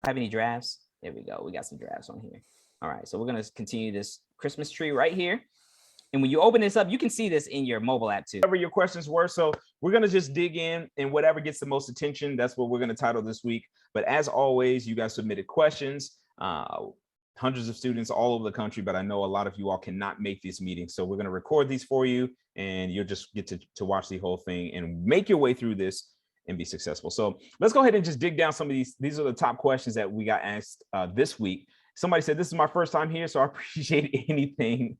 Have any drafts? There we go. We got some drafts on here. All right, so we're gonna continue this Christmas tree right here. And when you open this up, you can see this in your mobile app too. Whatever your questions were. So we're going to just dig in, and whatever gets the most attention, that's what we're going to title this week. But as always, you guys submitted questions, hundreds of students all over the country, but I know a lot of you all cannot make these meetings. So we're going to record these for you, and you'll just get to watch the whole thing and make your way through this and be successful. So let's go ahead and just dig down some of these. These are the top questions that we got asked this week. Somebody said, this is my first time here, so I appreciate anything.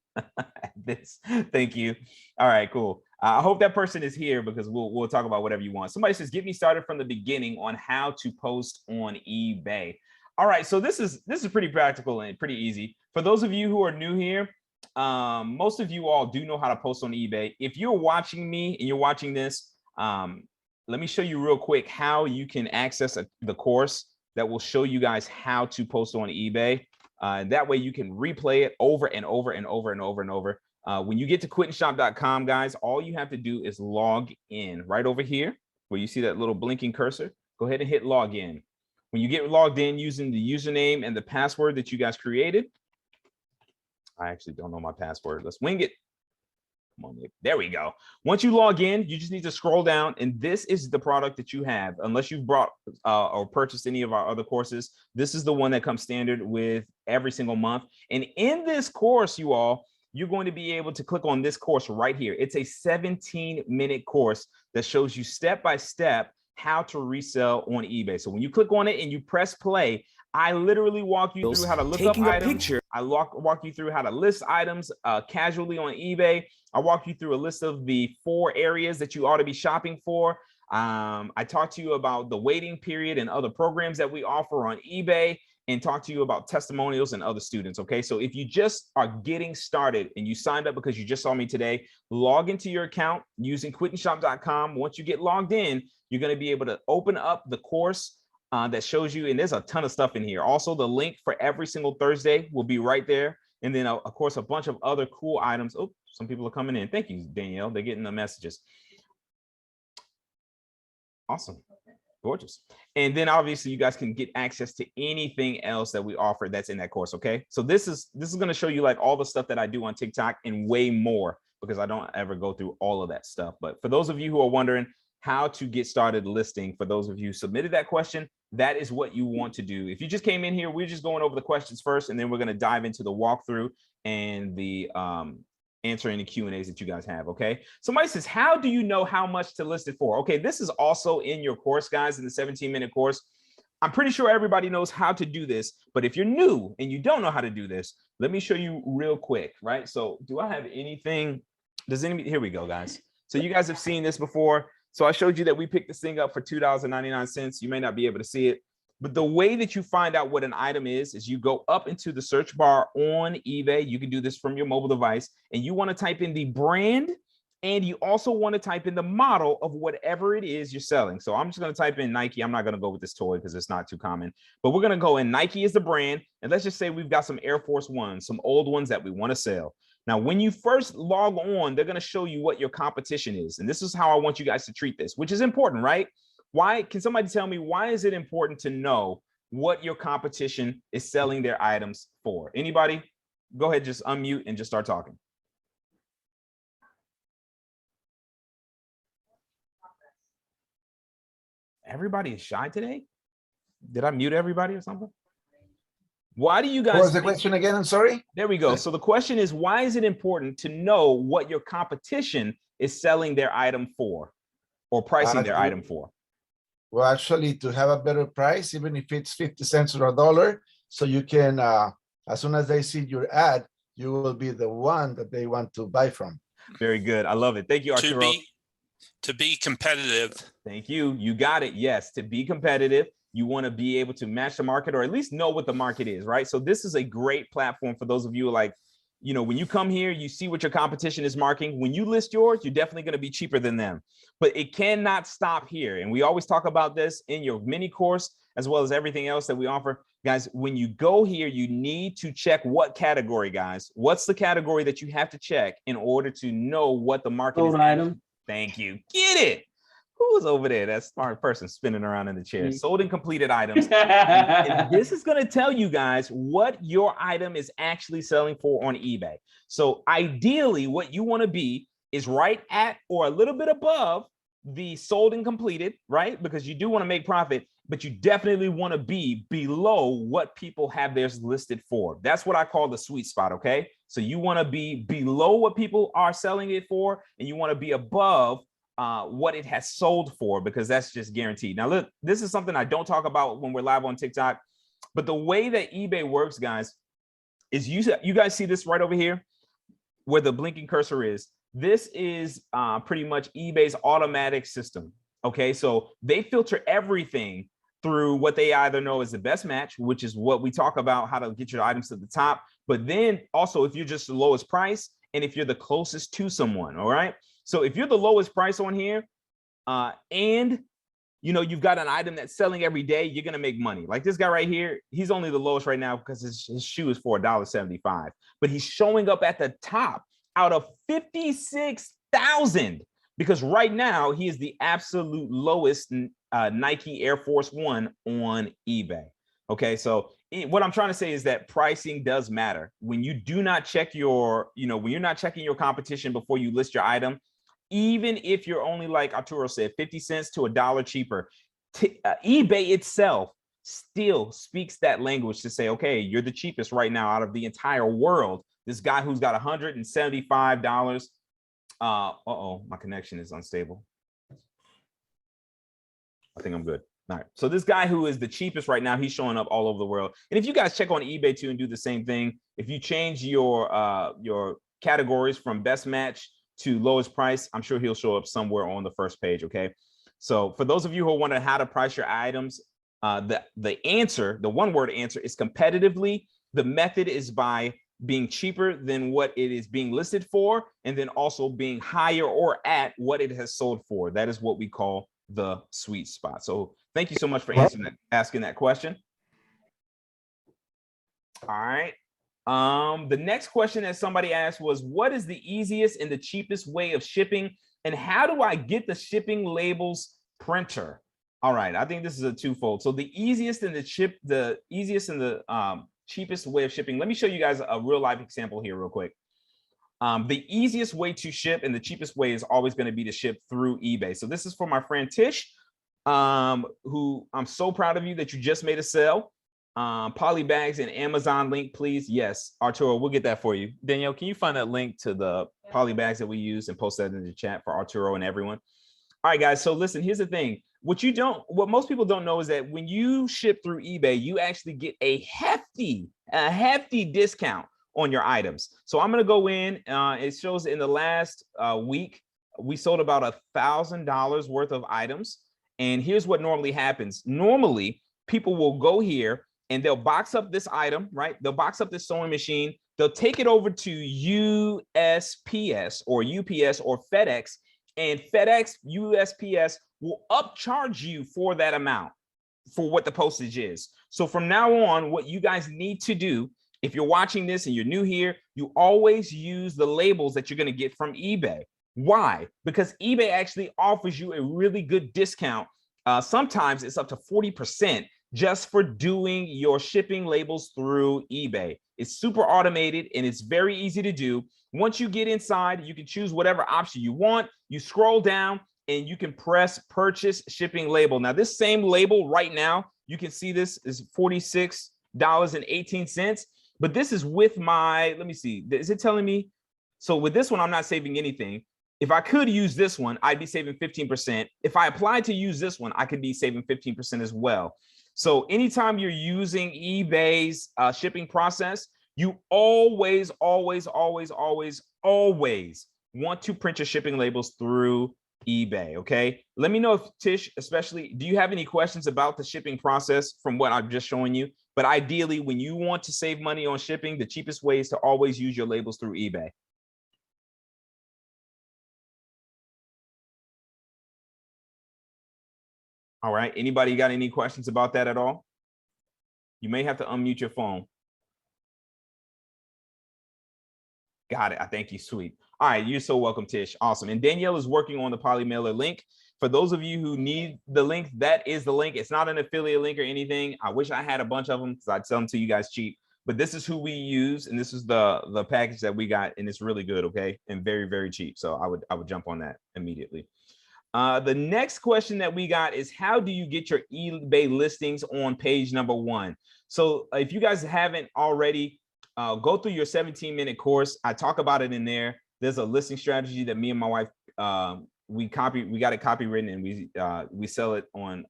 This. Thank you. All right, cool. I hope that person is here because we'll talk about whatever you want. Somebody says, get me started from the beginning on how to post on eBay. All right, so this is pretty practical and pretty easy. For those of you who are new here, most of you all do know how to post on eBay. If you're watching me and you're watching this, let me show you real quick how you can access the course that will show you guys how to post on eBay. That way you can replay it over and over and over and over and over. When you get to quitandshop.com, guys, all you have to do is log in right over here where you see that little blinking cursor. Go ahead and hit log in. When you get logged in using the username and the password that you guys created, I actually don't know my password. Let's wing it. Come on, there we go. Once you log in, you just need to scroll down, and this is the product that you have. Unless you've brought or purchased any of our other courses, this is the one that comes standard with every single month. And in this course, you all, you're going to be able to click on this course right here. It's a 17-minute course that shows you step by step how to resell on eBay. So when you click on it and you press play, I literally walk you through how to look up items. I walk you through how to list items casually on eBay. I walk you through a list of the 4 areas that you ought to be shopping for. I talk to you about the waiting period and other programs that we offer on eBay, and talk to you about testimonials and other students. Okay, so if you just are getting started and you signed up because you just saw me today, log into your account using quitandshop.com. Once you get logged in, you're going to be able to open up the course that shows you, and there's a ton of stuff in here. Also, the link for every single Thursday will be right there. And then, of course, a bunch of other cool items. Oh, some people are coming in. Thank you, Danielle. They're getting the messages. Awesome. Gorgeous. And then obviously you guys can get access to anything else that we offer that's in that course. Okay, so this is going to show you like all the stuff that I do on TikTok and way more, because I don't ever go through all of that stuff. But for those of you who are wondering how to get started listing, for those of you who submitted that question, that is what you want to do. If you just came in here, we're just going over the questions first, and then we're going to dive into the walkthrough and the answer any Q&As that you guys have. Okay, somebody says, how do you know how much to list it for? Okay, this is also in your course, guys, in the 17-minute course. I'm pretty sure everybody knows how to do this, but if you're new and you don't know how to do this, let me show you real quick, right? So do I have anything? Does anybody? Here we go, guys. So you guys have seen this before. So I showed you that we picked this thing up for $2.99. You may not be able to see it, but the way that you find out what an item is you go up into the search bar on eBay. You can do this from your mobile device, and you want to type in the brand, and you also want to type in the model of whatever it is you're selling. So I'm just going to type in Nike. I'm not going to go with this toy because it's not too common, but we're going to go in Nike is the brand. And let's just say we've got some Air Force Ones, some old ones that we want to sell. Now, when you first log on, they're going to show you what your competition is. And this is how I want you guys to treat this, which is important, right? Why? Can somebody tell me, why is it important to know what your competition is selling their items for? Anybody? Go ahead, just unmute and just start talking. Everybody is shy today? Did I mute everybody or something? Why do you guys? What was the question again? I'm sorry. There we go. So the question is, why is it important to know what your competition is selling their item for, or pricing their item for? Well, actually, to have a better price, even if it's 50 cents or $1, so you can, as soon as they see your ad, you will be the one that they want to buy from. Very good. I love it. Thank you, Arturo. To be competitive. Thank you. You got it. Yes, to be competitive. You want to be able to match the market, or at least know what the market is, right? So this is a great platform for those of you like, you know, when you come here, you see what your competition is marking. When you list yours, you're definitely going to be cheaper than them. But it cannot stop here. And we always talk about this in your mini course, as well as everything else that we offer. Guys, when you go here, you need to check what category, guys. What's the category that you have to check in order to know what the market is? Item. Thank you. Get it. Who's over there? That smart person spinning around in the chair. Sold and completed items. And this is going to tell you guys what your item is actually selling for on eBay. So ideally, what you want to be is right at or a little bit above the sold and completed, right? Because you do want to make profit, but you definitely want to be below what people have theirs listed for. That's what I call the sweet spot, okay? So you want to be below what people are selling it for, and you want to be above what it has sold for, because that's just guaranteed. Now, look, this is something I don't talk about when we're live on TikTok, but the way that eBay works, guys, is you guys see this right over here where the blinking cursor is. This is pretty much eBay's automatic system. Okay, so they filter everything through what they either know is the best match, which is what we talk about, how to get your items to the top. But then also if you're just the lowest price and if you're the closest to someone, all right? So if you're the lowest price on here and you know, you've got an item that's selling every day, you're going to make money. Like this guy right here, he's only the lowest right now because his shoe is for $1.75, but he's showing up at the top out of 56,000 because right now he is the absolute lowest Nike Air Force One on eBay. Okay, so what I'm trying to say is that pricing does matter. When you do not check your, when you're not checking your competition before you list your item, even if you're only, like Arturo said, 50 cents to $1 cheaper, eBay itself still speaks that language to say, okay, you're the cheapest right now out of the entire world. This guy who's got $175. Uh-oh, my connection is unstable. I think I'm good. All right. So this guy who is the cheapest right now, he's showing up all over the world. And if you guys check on eBay too and do the same thing, if you change your categories from best match to lowest price, I'm sure he'll show up somewhere on the first page. Okay. So for those of you who are wondering how to price your items, the answer, the one-word answer is competitively. The method is by being cheaper than what it is being listed for, and then also being higher or at what it has sold for. That is what we call the sweet spot. So thank you so much for asking that question. All right. The next question that somebody asked was, what is the easiest and the cheapest way of shipping, and how do I get the shipping labels printer? All right, I think this is a twofold. So the easiest and the cheapest way of shipping. Let me show you guys a real life example here real quick. The easiest way to ship and the cheapest way is always going to be to ship through eBay. So this is for my friend Tish, who I'm so proud of you that you just made a sale. Poly bags and Amazon link, please. Yes, Arturo, we'll get that for you. Danielle, can you find that link to the poly bags that we use and post that in the chat for Arturo and everyone? All right, guys. So listen, here's the thing. What most people don't know is that when you ship through eBay, you actually get a hefty discount on your items. So I'm going to go in. It shows in the last week, we sold about $1,000 worth of items. And here's what normally happens. Normally, people will go here and they'll box up this item, right? They'll box up this sewing machine. They'll take it over to USPS or UPS or FedEx, and FedEx, USPS will upcharge you for that amount, for what the postage is. So from now on, what you guys need to do, if you're watching this and you're new here, you always use the labels that you're going to get from eBay. Why? Because eBay actually offers you a really good discount. Sometimes it's up to 40% just for doing your shipping labels through eBay. It's super automated and it's very easy to do. Once you get inside, you can choose whatever option you want. You scroll down and you can press purchase shipping label. Now, this same label right now, you can see this is $46.18. But this is with my, let me see, is it telling me? So with this one, I'm not saving anything. If I could use this one, I'd be saving 15%. If I applied to use this one, I could be saving 15% as well. So anytime you're using eBay's shipping process, you always want to print your shipping labels through eBay, okay? Let me know if Tish, especially, do you have any questions about the shipping process from what I'm just showing you? But ideally, when you want to save money on shipping, the cheapest way is to always use your labels through eBay. All right, anybody got any questions about that at all? You may have to unmute your phone. Got it. I thank you, sweet. All right, you're so welcome, Tish. Awesome. And Danielle is working on the Polymailer link. For those of you who need the link, that is the link. It's not an affiliate link or anything. I wish I had a bunch of them because I'd sell them to you guys cheap. But this is who we use, and this is the package that we got, and it's really good, okay, and very, very cheap. So I would jump on that immediately. The next question that we got is, how do you get your eBay listings on page number 1? So if you guys haven't already, go through your 17-minute course. I talk about it in there. There's a listing strategy that me and my wife we got it copywritten, and we sell it on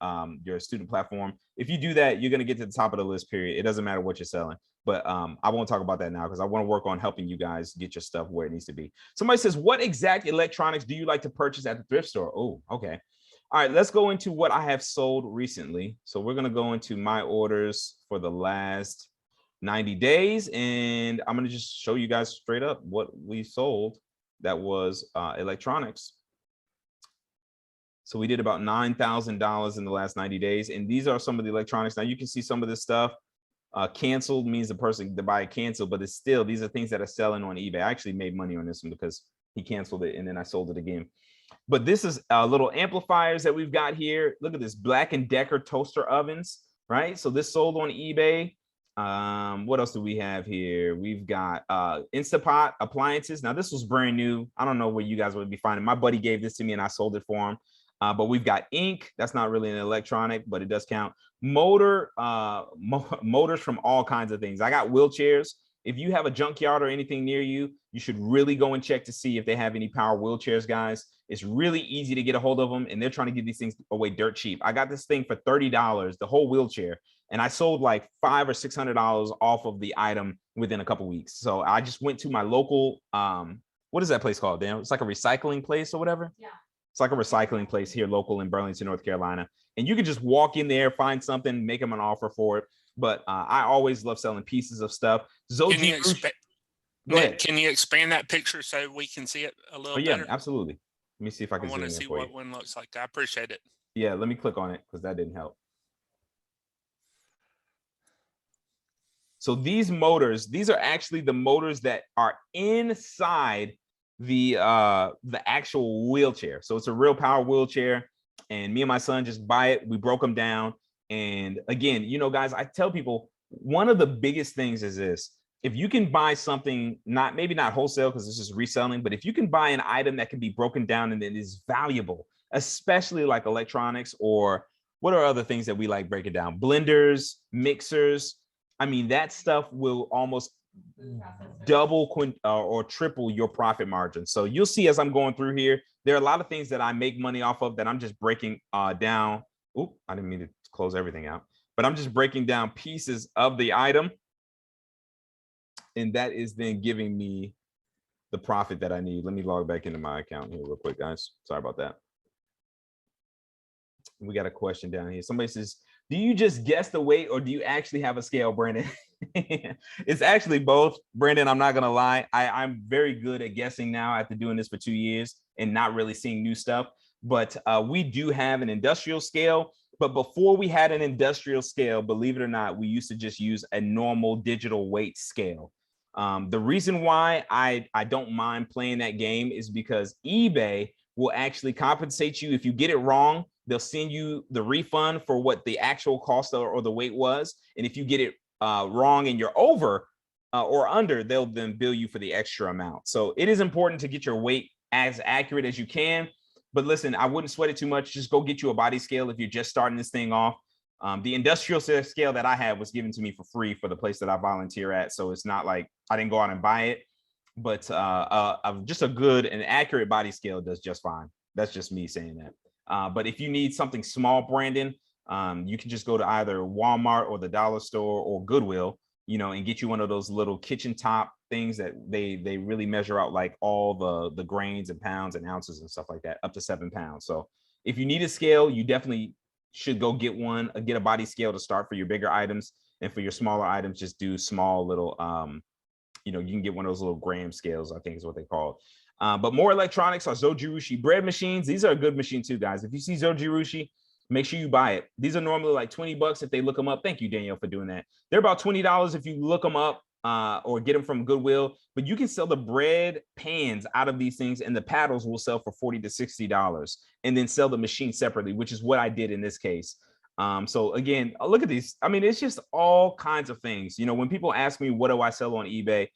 your student platform. If you do that, you're going to get to the top of the list, period. It doesn't matter what you're selling. But I won't talk about that now because I want to work on helping you guys get your stuff where it needs to be. Somebody says, what exact electronics do you like to purchase at the thrift store? Oh, okay. All right, let's go into what I have sold recently. So we're going to go into my orders for the last 90 days, and I'm going to just show you guys straight up what we sold that was electronics. So we did about $9,000 in the last 90 days. And these are some of the electronics. Now you can see some of this stuff. Canceled means the person to buy it canceled, but it's still, these are things that are selling on eBay. I actually made money on this one because he canceled it and then I sold it again. But this is little amplifiers that we've got here. Look at this, Black & Decker toaster ovens, right? So this sold on eBay. What else do we have here? We've got Instapot appliances. Now this was brand new. I don't know where you guys would be finding. My buddy gave this to me and I sold it for him. But we've got ink. That's not really an electronic, but it does count. Motors from all kinds of things. I got wheelchairs. If you have a junkyard or anything near you, you should really go and check to see if they have any power wheelchairs, guys. It's really easy to get a hold of them, and they're trying to give these things away dirt cheap. I got this thing for $30, the whole wheelchair, and I sold like $500 or $600 off of the item within a couple weeks. So I just went to my local, what is that place called, Dan? It's like a recycling place or whatever. Yeah. It's like a recycling place here local in Burlington, North Carolina. And you can just walk in there, find something, make them an offer for it. But I always love selling pieces of stuff. Can you expand that picture so we can see it a little better? Yeah, absolutely. Let me see if I can want to see what one looks like. I appreciate it. Yeah, let me click on it because that didn't help. So these motors, these are actually the motors that are inside the actual wheelchair. So it's a real power wheelchair, and me and my son just buy it. We broke them down. And again, you know, guys, I tell people one of the biggest things is this: if you can buy something, maybe not wholesale because this is reselling, but if you can buy an item that can be broken down and it is valuable, especially like electronics, or what are other things that we like breaking down? Blenders, mixers. I mean, that stuff will almost double or triple your profit margin. So you'll see as I'm going through here, there are a lot of things that I make money off of that I'm just breaking down. Oop, I didn't mean to close everything out, but I'm just breaking down pieces of the item. And that is then giving me the profit that I need. Let me log back into my account here real quick, guys. Sorry about that. We got a question down here. Somebody says, do you just guess the weight or do you actually have a scale, Brandon? It's actually both, Brandon. I'm not going to lie. I'm very good at guessing now after doing this for 2 years and not really seeing new stuff. But we do have an industrial scale. But before we had an industrial scale, believe it or not, we used to just use a normal digital weight scale. The reason why I don't mind playing that game is because eBay will actually compensate you if you get it wrong. They'll send you the refund for what the actual cost or the weight was. And if you get it wrong and you're over or under, they'll then bill you for the extra amount. So it is important to get your weight as accurate as you can. But listen, I wouldn't sweat it too much. Just go get you a body scale if you're just starting this thing off. The industrial scale that I had was given to me for free for the place that I volunteer at. So it's not like I didn't go out and buy it, but just a good and accurate body scale does just fine. That's just me saying that. But if you need something small, Brandon, you can just go to either Walmart or the dollar store or Goodwill, you know, and get you one of those little kitchen top things that they really measure out like all the grains and pounds and ounces and stuff like that, up to 7 pounds. So if you need a scale, you definitely should go get one, get a body scale to start for your bigger items. And for your smaller items, just do small little, you know, you can get one of those little gram scales, I think is what they call it. But more electronics are Zojirushi bread machines. These are a good machine too, guys. If you see Zojirushi, make sure you buy it. These are normally like $20 if they look them up. Thank you, Danielle, for doing that. They're about $20 if you look them up or get them from Goodwill, but you can sell the bread pans out of these things, and the paddles will sell for $40 to $60, and then sell the machine separately, which is what I did in this case. So again, look at these. I mean, it's just all kinds of things. You know, when people ask me, what do I sell on eBay?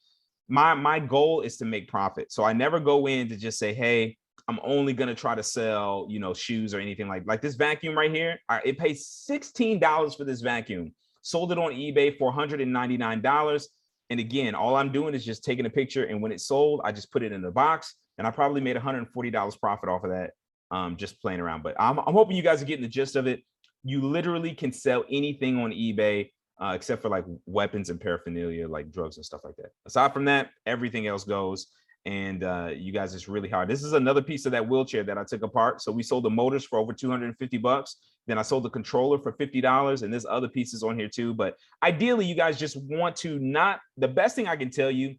My goal is to make profit. So I never go in to just say, hey, I'm only going to try to sell, you know, shoes or anything like this vacuum right here. It pays $16 for this vacuum. Sold it on eBay for $199. And again, all I'm doing is just taking a picture, and when it's sold, I just put it in the box, and I probably made $140 profit off of that, just playing around. But I'm hoping you guys are getting the gist of it. You literally can sell anything on eBay, except for like weapons and paraphernalia, like drugs and stuff like that. Aside from that, everything else goes. And you guys, it's really hard. This is another piece of that wheelchair that I took apart. So we sold the motors for over $250. Then I sold the controller for $50, and there's other pieces on here too. But ideally, you guys just want to not, the best thing I can tell you,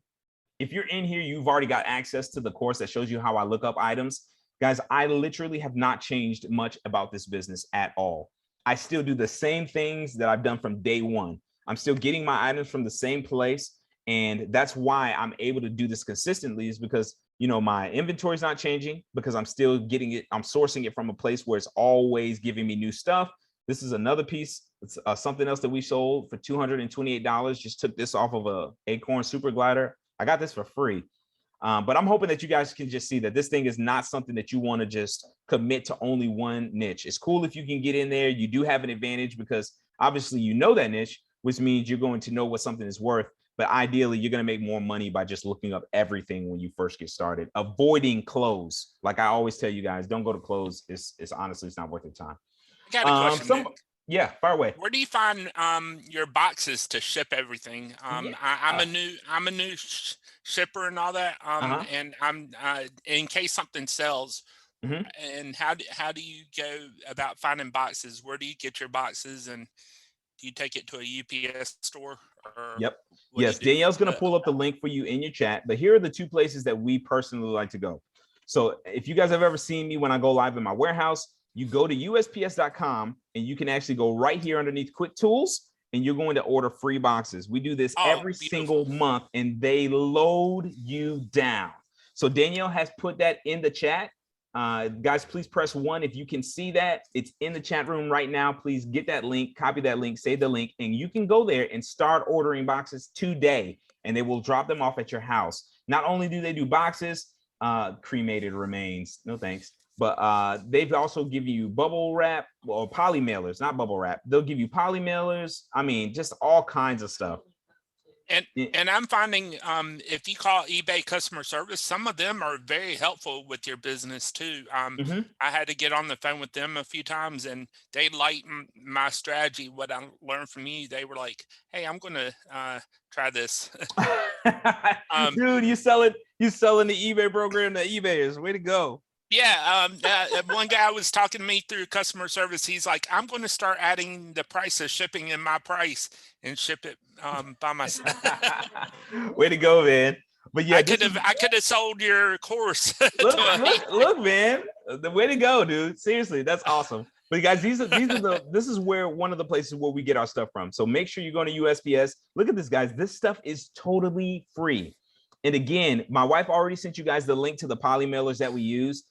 if you're in here, you've already got access to the course that shows you how I look up items. Guys, I literally have not changed much about this business at all. I still do the same things that I've done from day one. I'm still getting my items from the same place. And that's why I'm able to do this consistently, is because, you know, my inventory is not changing, because I'm still getting it. I'm sourcing it from a place where it's always giving me new stuff. This is another piece. It's something else that we sold for $228. Just took this off of a Acorn Super Glider. I got this for free. But I'm hoping that you guys can just see that this thing is not something that you want to just commit to only one niche. It's cool if you can get in there. You do have an advantage because obviously you know that niche, which means you're going to know what something is worth. But ideally, you're going to make more money by just looking up everything when you first get started, avoiding clothes. Like I always tell you guys, don't go to clothes. It's honestly, it's not worth your time. I got a question. Nick. Yeah, fire away. Where do you find your boxes to ship everything? I'm a new shipper and all that. And I'm in case something sells. And how do you go about finding boxes? Where do you get your boxes, and do you take it to a UPS store? Or yep. Yes, Danielle's going to pull up the link for you in your chat. But here are the two places that we personally like to go. So if you guys have ever seen me when I go live in my warehouse, you go to USPS.com, and you can actually go right here underneath Quick Tools, and you're going to order free boxes. We do this every single month, and they load you down. So Danielle has put that in the chat. Guys, please press 1 if you can see that. It's in the chat room right now. Please get that link, copy that link, save the link, and you can go there and start ordering boxes today, and they will drop them off at your house. Not only do they do boxes, cremated remains, no thanks, but they've also give you bubble wrap or poly mailers, not bubble wrap. They'll give you poly mailers. I mean, just all kinds of stuff. And I'm finding if you call eBay customer service, some of them are very helpful with your business too. I had to get on the phone with them a few times, and they lightened my strategy. What I learned from you, they were like, "Hey, I'm going to try this." Dude, you selling the eBay program to eBayers. Way to go. Yeah, one guy was talking to me through customer service. He's like, "I'm going to start adding the price of shipping in my price and ship it by myself." Way to go, man! But yeah, I could have sold your course. Look, man, the way to go, dude. Seriously, that's awesome. But guys, this is where one of the places where we get our stuff from. So make sure you go to USPS. Look at this, guys. This stuff is totally free. And again, my wife already sent you guys the link to the poly mailers that we use.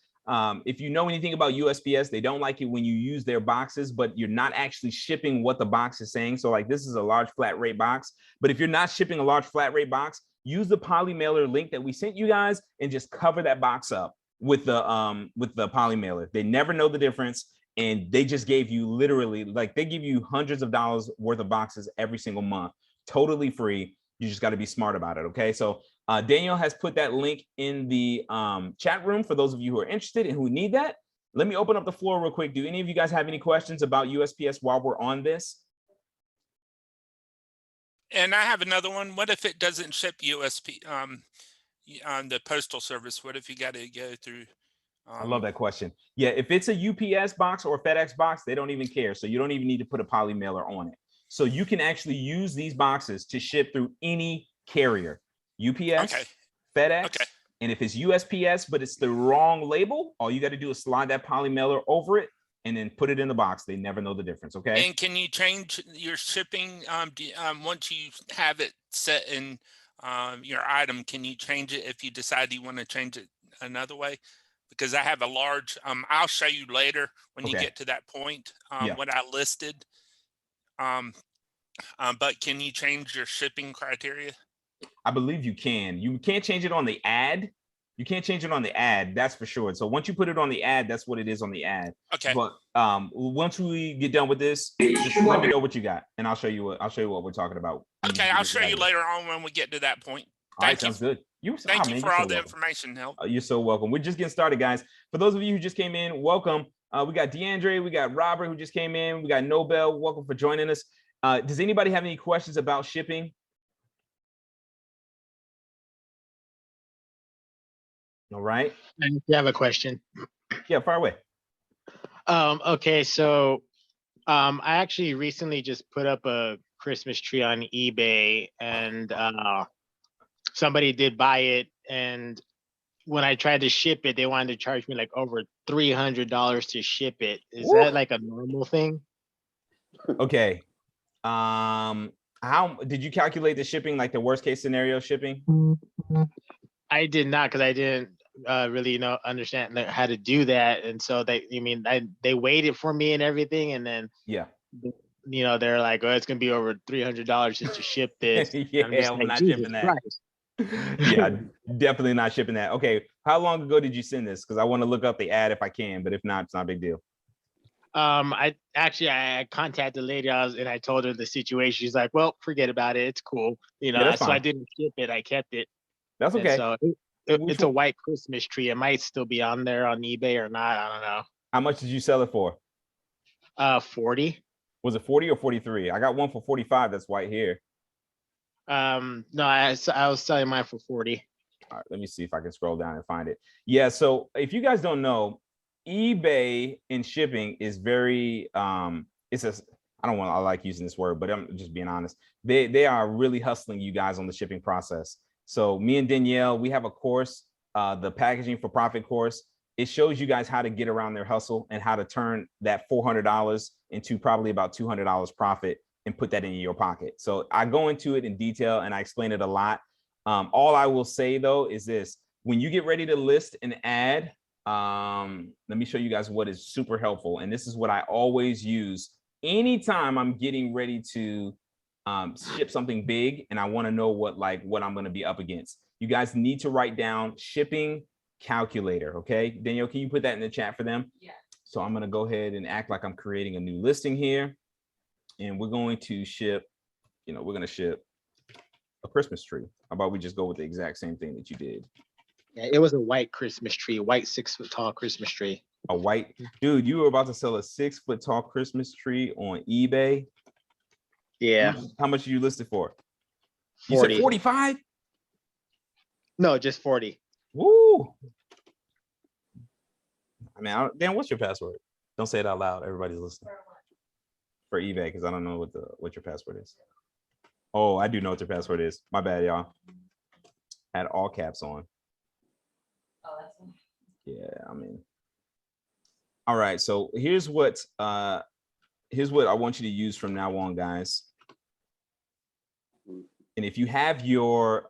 If you know anything about USPS, they don't like it when you use their boxes, but you're not actually shipping what the box is saying. So like this is a large flat rate box, but if you're not shipping a large flat rate box, use the poly mailer link that we sent you guys and just cover that box up with the poly mailer. They never know the difference, and they just gave you literally, like, they give you hundreds of dollars worth of boxes every single month, totally free. You just got to be smart about it. Okay, so Daniel has put that link in the chat room for those of you who are interested and who need that. Let me open up the floor real quick. Do any of you guys have any questions about USPS while we're on this? And I have another one. What if it doesn't ship USP on the postal service? What if you got to go through? I love that question. Yeah, if it's a UPS box or a FedEx box, they don't even care. So you don't even need to put a poly mailer on it. So you can actually use these boxes to ship through any carrier. UPS, FedEx, and if it's USPS, but it's the wrong label, all you got to do is slide that poly mailer over it, and then put it in the box. They never know the difference. Okay. And can you change your shipping once you have it set in your item? Can you change it if you decide you want to change it another way? Because I have a large. I'll show you later when you get to that point what I listed. But can you change your shipping criteria? I believe you can. You can't change it on the ad. You can't change it on the ad, that's for sure. So once you put it on the ad, that's what it is on the ad. Okay. But once we get done with this, just let me know what you got, and I'll show you what we're talking about. Okay, I'll show you later on when we get to that point. All right, sounds good. Thank you for all the information, Help. You're so welcome. We're just getting started, guys. For those of you who just came in, welcome. We got DeAndre, we got Robert who just came in, we got Nobel. Welcome for joining us. Does anybody have any questions about shipping? All right. And you have a question. Yeah, fire away. Okay, so I actually recently just put up a Christmas tree on eBay, and somebody did buy it, and when I tried to ship it, they wanted to charge me like over $300 to ship it. Is that like a normal thing? Okay. How did you calculate the shipping, like the worst case scenario shipping? I did not, because I didn't really understand how to do that, and so they waited for me and everything, and then they're like, oh, it's gonna be over $300 just to ship this. I'm not shipping that. Yeah, definitely not shipping that. Okay, how long ago did you send this? Because I want to look up the ad if I can, but if not, it's not a big deal. I contacted the lady and I told her the situation. She's like, well, forget about it, it's cool, so I didn't ship it, I kept it. That's okay. And so it's a white Christmas tree. It might still be on there on eBay or not, I don't know. How much did you sell it for? 40. Was it 40 or 43? I got one for 45 that's white here. No, I was selling mine for 40. All right, let me see if I can scroll down and find it. Yeah, so if you guys don't know, eBay and shipping is very I like using this word, but I'm just being honest. They are really hustling you guys on the shipping process. So me and Danielle, we have a course, the Packaging for Profit course. It shows you guys how to get around their hustle and how to turn that $400 into probably about $200 profit and put that in your pocket. So I go into it in detail and I explain it a lot. All I will say though is this: when you get ready to list an ad, let me show you guys what is super helpful. And this is what I always use anytime I'm getting ready to ship something big and I want to know what I'm going to be up against. You guys need to write down shipping calculator. Okay, Danielle, can you put that in the chat for them? Yeah. So I'm going to go ahead and act like I'm creating a new listing here, and we're going to ship, we're going to ship a Christmas tree. How about we just go with the exact same thing that you did? Yeah, it was a white Christmas tree, white 6-foot tall Christmas tree. A white, dude, you were about to sell a 6-foot tall Christmas tree on eBay. Yeah. How much did you list it for? 40. You said 45? No, just 40. Woo. I mean, Dan, what's your password? Don't say it out loud. Everybody's listening. For eBay, because I don't know what your password is. Oh, I do know what your password is. My bad, y'all. Had all caps on. Oh, that's one. Yeah, I mean. All right, so here's what I want you to use from now on, guys. And if you have your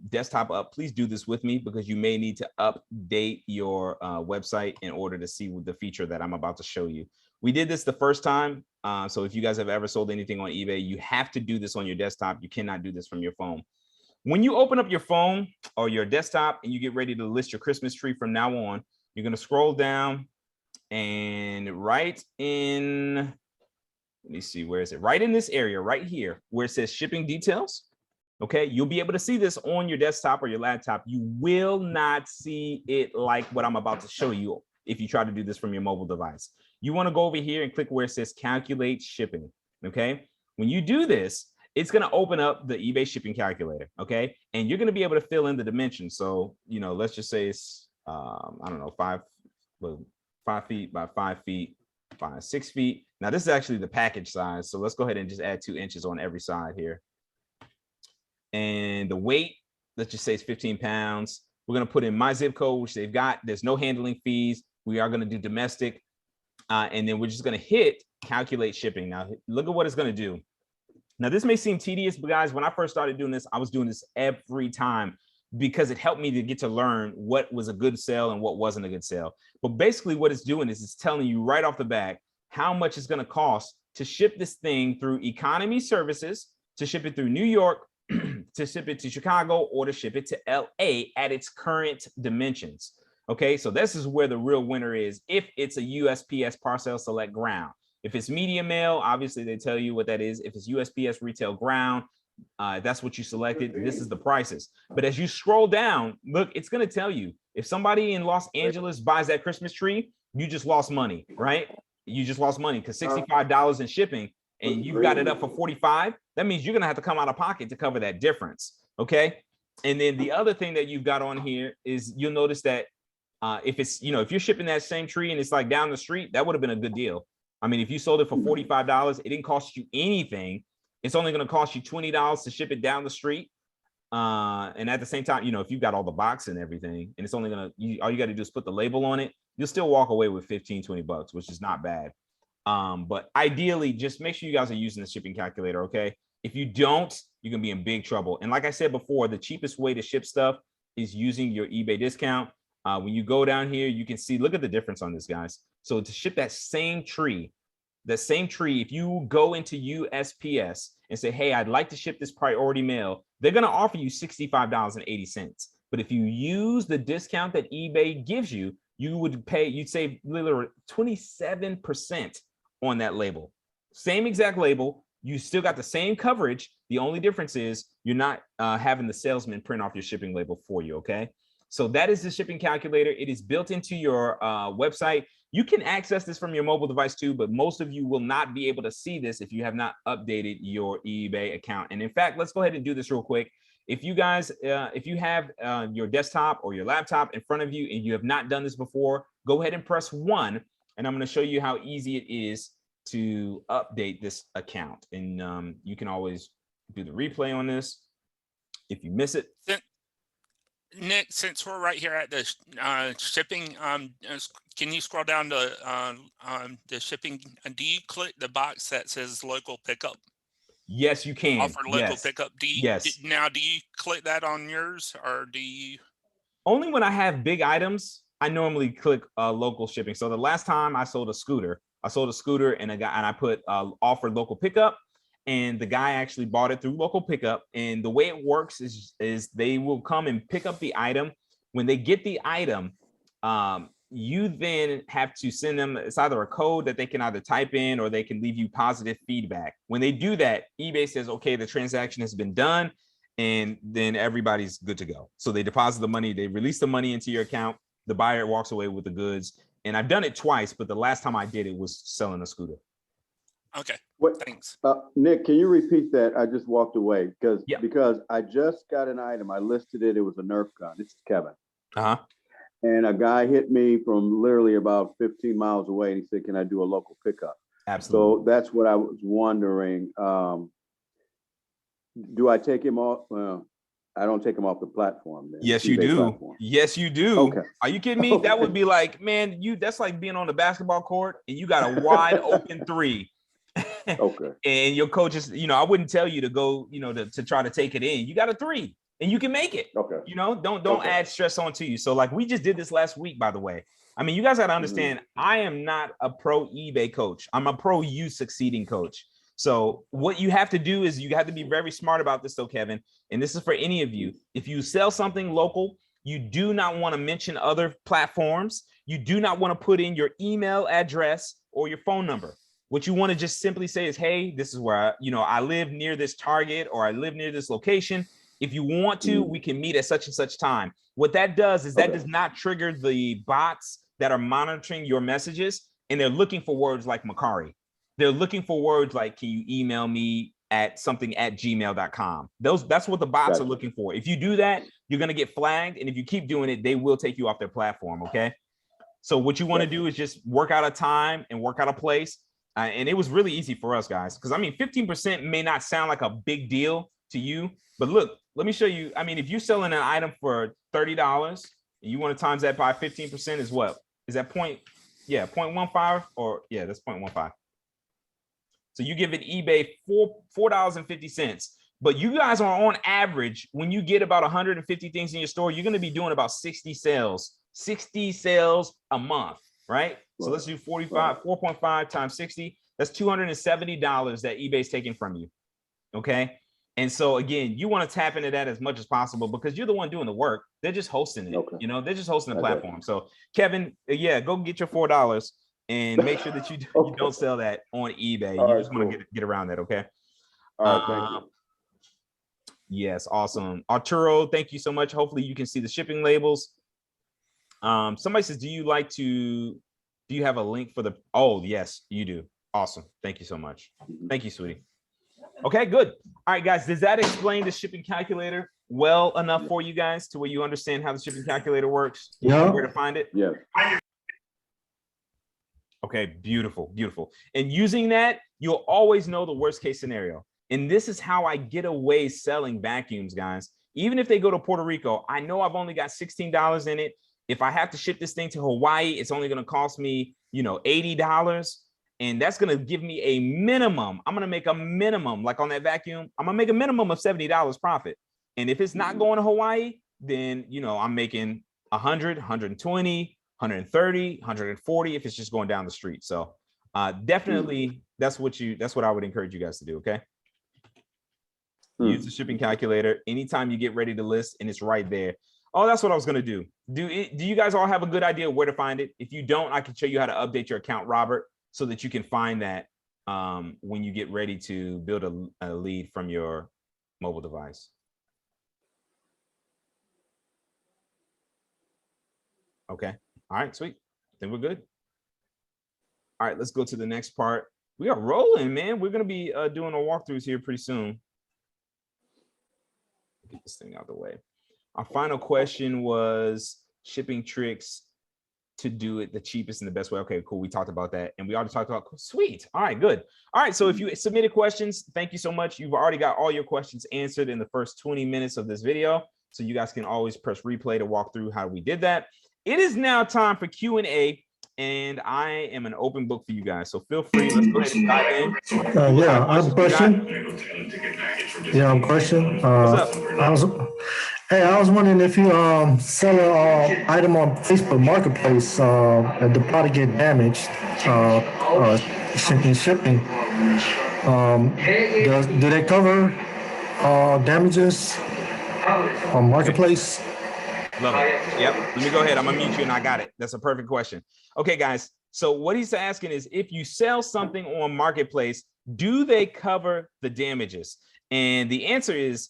desktop up, please do this with me, because you may need to update your website in order to see the feature that I'm about to show you. We did this the first time. So if you guys have ever sold anything on eBay, you have to do this on your desktop. You cannot do this from your phone. When you open up your phone or your desktop and you get ready to list your Christmas tree from now on, you're going to scroll down and right in, let me see, where is it? Right in this area right here where it says shipping details. Okay, you'll be able to see this on your desktop or your laptop. You will not see it like what I'm about to show you if you try to do this from your mobile device. You want to go over here and click where it says calculate shipping. Okay, when you do this, it's going to open up the eBay shipping calculator. Okay, and you're going to be able to fill in the dimensions. So, let's just say it's, I don't know, 5 feet by 5 feet by 6 feet. Now, this is actually the package size. So let's go ahead and just add 2 inches on every side here. And the weight, let's just say it's 15 pounds. We're going to put in my zip code, which they've got. There's no handling fees. We are going to do domestic. And then we're just going to hit calculate shipping. Now, look at what it's going to do. Now, this may seem tedious, but guys, when I first started doing this, I was doing this every time because it helped me to get to learn what was a good sale and what wasn't a good sale. But basically what it's doing is it's telling you right off the bat how much it's going to cost to ship this thing through economy services, to ship it through New York, to ship it to Chicago, or to ship it to LA at its current dimensions. Okay, so this is where the real winner is if it's a USPS parcel select ground. If it's medium mail, obviously they tell you what that is. If it's USPS retail ground, that's what you selected. This is the prices. But as you scroll down, look, it's going to tell you if somebody in Los Angeles buys that Christmas tree, you just lost money, right? You just lost money because $65 in shipping and you've got it up for 45. That means you're going to have to come out of pocket to cover that difference. Okay. And then the other thing that you've got on here is you'll notice that if it's, if you're shipping that same tree and it's like down the street, that would have been a good deal. I mean, if you sold it for $45, it didn't cost you anything. It's only going to cost you $20 to ship it down the street. And at the same time, if you've got all the box and everything, and it's only going to, all you got to do is put the label on it, you'll still walk away with 15, 20 bucks, which is not bad. But ideally, just make sure you guys are using the shipping calculator, okay? If you don't, you're going to be in big trouble. And like I said before, the cheapest way to ship stuff is using your eBay discount. When you go down here, you can see, look at the difference on this, guys. So to ship that same tree, if you go into USPS and say, hey, I'd like to ship this priority mail, they're going to offer you $65.80. But if you use the discount that eBay gives you, you'd save literally 27% on that label. Same exact label. You still got the same coverage. The only difference is you're not having the salesman print off your shipping label for you, okay? So that is the shipping calculator. It is built into your website. You can access this from your mobile device too, but most of you will not be able to see this if you have not updated your eBay account. And in fact, let's go ahead and do this real quick. If you guys, if you have your desktop or your laptop in front of you and you have not done this before, go ahead and press 1. And I'm going to show you how easy it is to update this account. And you can always do the replay on this if you miss it. Nick, since we're right here at the shipping, can you scroll down to the shipping? Do you click the box that says local pickup? Yes, you can. Offer local pickup. Do you, yes. Do you click that on yours, or do you? Only when I have big items, I normally click local shipping. So the last time I sold a scooter, and I put offer local pickup. And the guy actually bought it through local pickup. And the way it works is they will come and pick up the item. When they get the item, you then have to send them, it's either a code that they can either type in or they can leave you positive feedback. When they do that, eBay says, okay, the transaction has been done, and then everybody's good to go. So they deposit the money, they release the money into your account, the buyer walks away with the goods. And I've done it twice, but the last time I did it was selling a scooter. Okay. Thanks. Nick, can you repeat that? I just walked away because I just got an item. I listed it. It was a Nerf gun. This is Kevin. And a guy hit me from literally about 15 miles away, and he said, "Can I do a local pickup?" Absolutely. So that's what I was wondering. Do I take him off? Well, I don't take him off the platform. Then. Yes, you do. Platform. Yes, you do. Okay. Are you kidding me? Okay. That would be like, man, that's like being on the basketball court and you got a wide open 3. Okay. And your coach is, I wouldn't tell you to go, to try to take it in. You got a 3 and you can make it. Okay. Don't add stress onto you. So like we just did this last week, by the way. I mean, you guys got to understand, I am not a pro eBay coach. I'm a pro you succeeding coach. So what you have to do is you have to be very smart about this, though, Kevin. And this is for any of you. If you sell something local, you do not want to mention other platforms. You do not want to put in your email address or your phone number. What you want to just simply say is, hey, this is where I live near this Target, or I live near this location. If you want to, we can meet at such and such time. What that does is that does not trigger the bots that are monitoring your messages, and they're looking for words like Macari. They're looking for words like, can you email me at something at gmail.com? That's what the bots are looking for. If you do that, you're going to get flagged. And if you keep doing it, they will take you off their platform. Okay. So what you want to do is just work out a time and work out a place. And it was really easy for us, guys, because 15% may not sound like a big deal to you, but look, let me show you. I mean, if you're selling an item for $30 and you want to times that by 15% is what? Is that Yeah, 0.15 or yeah, that's 0.15. So you give it eBay $4.50. But you guys are on average, when you get about 150 things in your store, you're going to be doing about 60 sales a month, right? So let's do 4.5 times 60. That's $270 that eBay's taking from you. Okay. And so again, you want to tap into that as much as possible because you're the one doing the work. They're just hosting it. Okay. You know, they're just hosting the platform. So Kevin, yeah, go get your $4 and make sure that you don't sell that on eBay. You just want to get around that. Okay. All right. Thank you. Yes, awesome. Arturo, thank you so much. Hopefully you can see the shipping labels. Somebody says, do you have a link for the, oh, yes, you do. Awesome. Thank you so much. Thank you, sweetie. Okay, good. All right, guys, does that explain the shipping calculator well enough for you guys to where you understand how the shipping calculator works? Yeah. Where to find it? Yeah. Okay, beautiful, beautiful. And using that, you'll always know the worst case scenario. And this is how I get away selling vacuums, guys. Even if they go to Puerto Rico, I know I've only got $16 in it. If I have to ship this thing to Hawaii, it's only going to cost me, $80. And that's going to give me a minimum. I'm going to make a minimum, like on that vacuum, I'm going to make a minimum of $70 profit. And if it's not going to Hawaii, then, I'm making 100, 120, 130, 140 if it's just going down the street. So definitely that's what I would encourage you guys to do. Okay. Use the shipping calculator anytime you get ready to list and it's right there. Oh, that's what I was going to do. Do you guys all have a good idea where to find it? If you don't, I can show you how to update your account, Robert, so that you can find that when you get ready to build a lead from your mobile device. Okay. All right, sweet. Then we're good. All right, let's go to the next part. We are rolling, man. We're going to be doing our walkthroughs here pretty soon. Get this thing out of the way. Our final question was shipping tricks to do it the cheapest and the best way. Okay, cool. We talked about that. And we already talked about, sweet. All right, good. All right, so if you submitted questions, thank you so much. You've already got all your questions answered in the first 20 minutes of this video. So you guys can always press replay to walk through how we did that. It is now time for Q&A. And I am an open book for you guys. So feel free. Let's go ahead and dive in. Yeah, I have a question. Yeah, a question. What's up? I was wondering if you sell an item on Facebook Marketplace and the product get damaged in shipping. Do they cover damages on Marketplace? Love it. Yep. Let me go ahead. I'm gonna mute you and I got it. That's a perfect question. Okay, guys. So what he's asking is if you sell something on Marketplace, do they cover the damages? And the answer is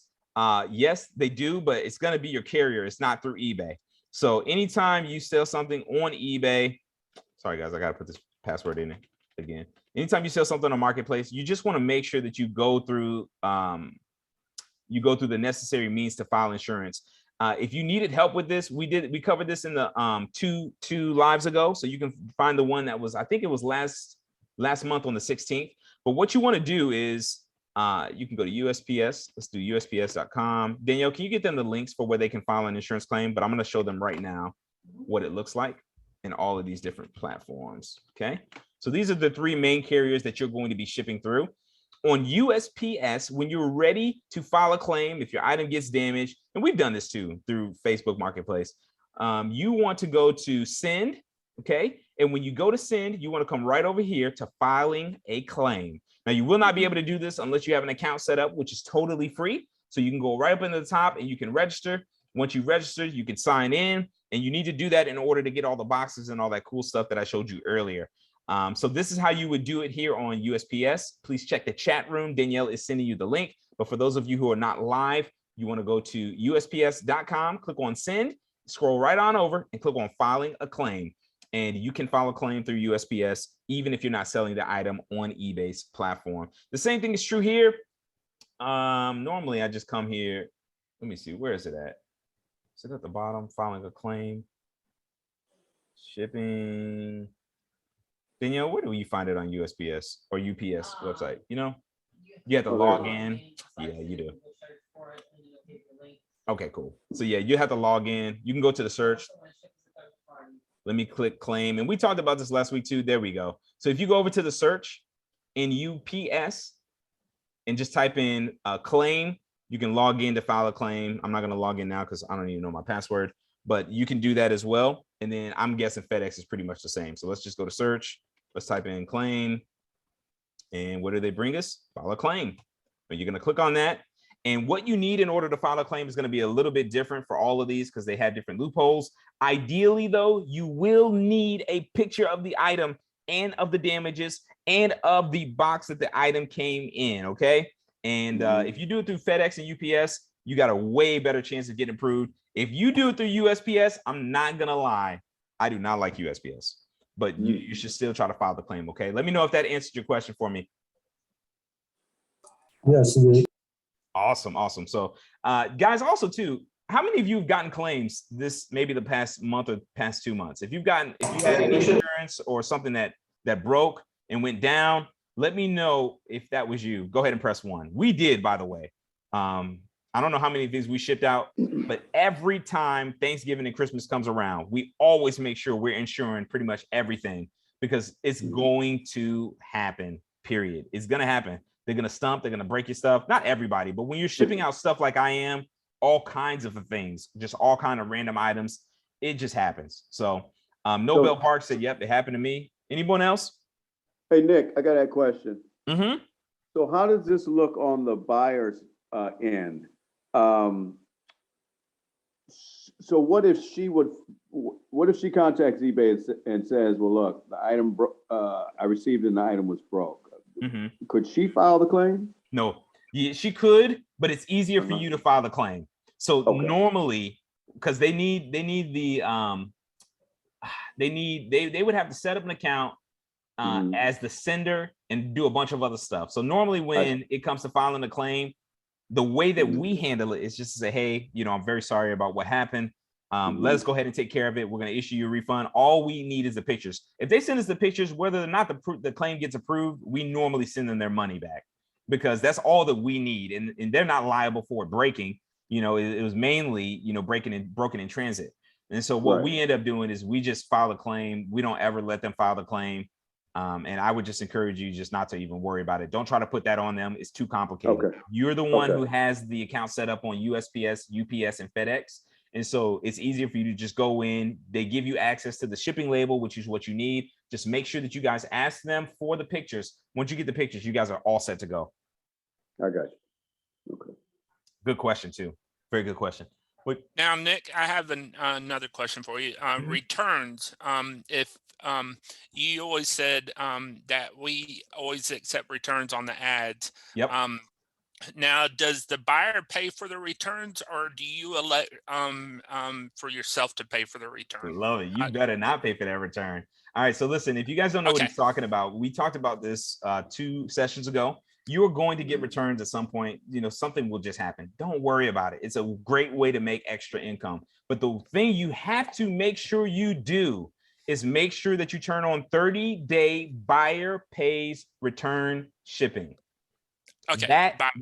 yes, they do, but it's gonna be your carrier. It's not through eBay. So anytime you sell something on eBay, sorry guys, I gotta put this password in it again. Anytime you sell something on Marketplace, you just want to make sure that you go through the necessary means to file insurance. If you needed help with this, we covered this in the two lives ago. So you can find the one that was, I think it was last month on the 16th. But what you want to do is you can go to USPS. Let's do USPS.com. Danielle, can you get them the links for where they can file an insurance claim? But I'm going to show them right now what it looks like in all of these different platforms. Okay. So these are the three main carriers that you're going to be shipping through. On USPS, when you're ready to file a claim, if your item gets damaged, and we've done this too through Facebook Marketplace, you want to go to send, okay? And when you go to send, you want to come right over here to filing a claim. Now, you will not be able to do this unless you have an account set up, which is totally free. So you can go right up into the top and you can register. Once you register, you can sign in, and you need to do that in order to get all the boxes and all that cool stuff that I showed you earlier. So this is how you would do it here on USPS. Please check the chat room. Danielle is sending you the link. But for those of you who are not live, you want to go to USPS.com, click on send, scroll right on over and click on filing a claim. And you can file a claim through USPS, even if you're not selling the item on eBay's platform. The same thing is true here. Normally I just come here. Let me see, where is it at? Is it at the bottom, filing a claim, shipping? Danielle, where do you find it on USPS or UPS website? You know, you have to log in. Yeah, you do. Okay, cool. So yeah, you have to log in. You can go to the search. Let me click claim. And we talked about this last week too. There we go. So if you go over to the search in UPS and just type in claim, you can log in to file a claim. I'm not going to log in now because I don't even know my password, but you can do that as well. And then I'm guessing FedEx is pretty much the same. So let's just go to search. Let's type in claim. And what do they bring us? File a claim. And you're going to click on that. And what you need in order to file a claim is going to be a little bit different for all of these because they have different loopholes. Ideally, though, you will need a picture of the item and of the damages and of the box that the item came in, okay? And if you do it through FedEx and UPS, you got a way better chance of getting approved. If you do it through USPS, I'm not going to lie, I do not like USPS. But you should still try to file the claim, okay? Let me know if that answered your question for me. Yes, it is. Awesome, awesome. So, guys, also too, how many of you have gotten claims this maybe the past month or past 2 months? If you had any insurance or something that broke and went down, let me know if that was you. Go ahead and press 1. We did, by the way. I don't know how many things we shipped out, but every time Thanksgiving and Christmas comes around, we always make sure we're insuring pretty much everything because it's going to happen, period. It's going to happen. They're going to stump. They're going to break your stuff. Not everybody, but when you're shipping out stuff like I am, all kinds of things, just all kind of random items, it just happens. So Nobel Park said, yep, it happened to me. Anyone else? Hey, Nick, I got a question. Mm-hmm. So how does this look on the buyer's end? So what if she contacts eBay and says, well, look, the item I received and the item was broke. Mm-hmm. Could she file the claim? No, yeah, she could, but it's easier for you to file the claim. So normally, because they would have to set up an account as the sender and do a bunch of other stuff. So normally when it comes to filing a claim, the way that we handle it is just to say, hey, I'm very sorry about what happened. Let us go ahead and take care of it. We're going to issue you a refund. All we need is the pictures. If they send us the pictures, whether or not the claim gets approved, we normally send them their money back because that's all that we need. And they're not liable for it breaking. It was mainly, broken in transit. And so what we end up doing is we just file a claim. We don't ever let them file the claim. And I would just encourage you just not to even worry about it. Don't try to put that on them. It's too complicated. Okay. You're the one who has the account set up on USPS, UPS, and FedEx. And so it's easier for you to just go in. They give you access to the shipping label, which is what you need. Just make sure that you guys ask them for the pictures. Once you get the pictures, you guys are all set to go. I got you. Okay. Good question, too. Very good question. Now, Nick, I have another question for you. Returns. If you always said that we always accept returns on the ads. Yep. Now, does the buyer pay for the returns, or do you elect for yourself to pay for the return? Love it. You better not pay for that return. All right. So listen, if you guys don't know what he's talking about, we talked about this 2 sessions ago. You are going to get returns at some point. Something will just happen. Don't worry about it. It's a great way to make extra income. But the thing you have to make sure you do is make sure that you turn on 30-day buyer pays return shipping. Okay.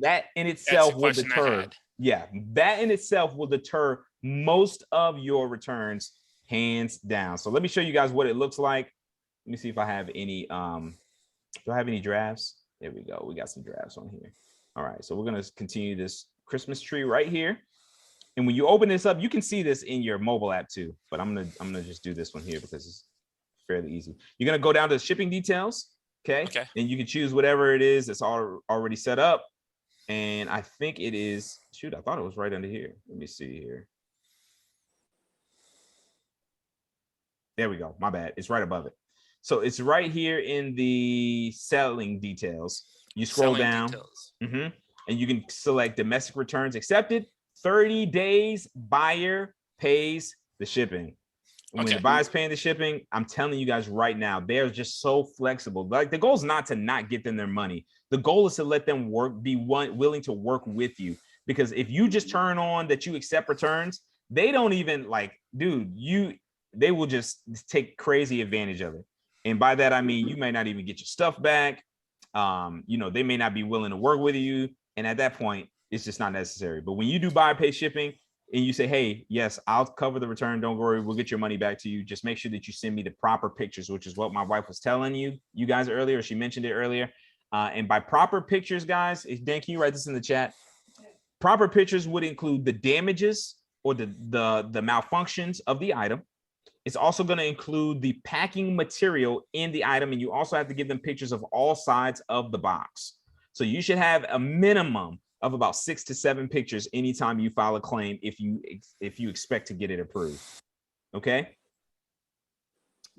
That in itself will deter. Yeah, that in itself will deter most of your returns, hands down. So let me show you guys what it looks like. Let me see if I have any. Do I have any drafts? There we go. We got some drafts on here. All right, so we're gonna continue this Christmas tree right here. And when you open this up, you can see this in your mobile app too. But I'm gonna just do this one here because it's fairly easy. You're gonna go down to shipping details. Okay. And you can choose whatever it is that's already set up. And I think it is, shoot, I thought it was right under here. Let me see here. There we go. My bad. It's right above it. So it's right here in the selling details. You scroll down and you can select domestic returns accepted. 30 days, buyer pays the shipping. When the buyer's paying the shipping, I'm telling you guys right now, they're just so flexible. Like the goal is not to not get them their money. The goal is to let them be willing to work with you. Because if you just turn on that you accept returns, they don't even they will just take crazy advantage of it. And by that, I mean, you may not even get your stuff back. They may not be willing to work with you. And at that point, it's just not necessary. But when you do buyer pay shipping, and you say, hey, yes, I'll cover the return. Don't worry, we'll get your money back to you. Just make sure that you send me the proper pictures, which is what my wife was telling you guys earlier. She mentioned it earlier. And by proper pictures, guys, Dan, can you write this in the chat? Proper pictures would include the damages or the malfunctions of the item. It's also going to include the packing material in the item, and you also have to give them pictures of all sides of the box. So you should have a minimum of about 6 to 7 pictures anytime you file a claim if you expect to get it approved. Okay.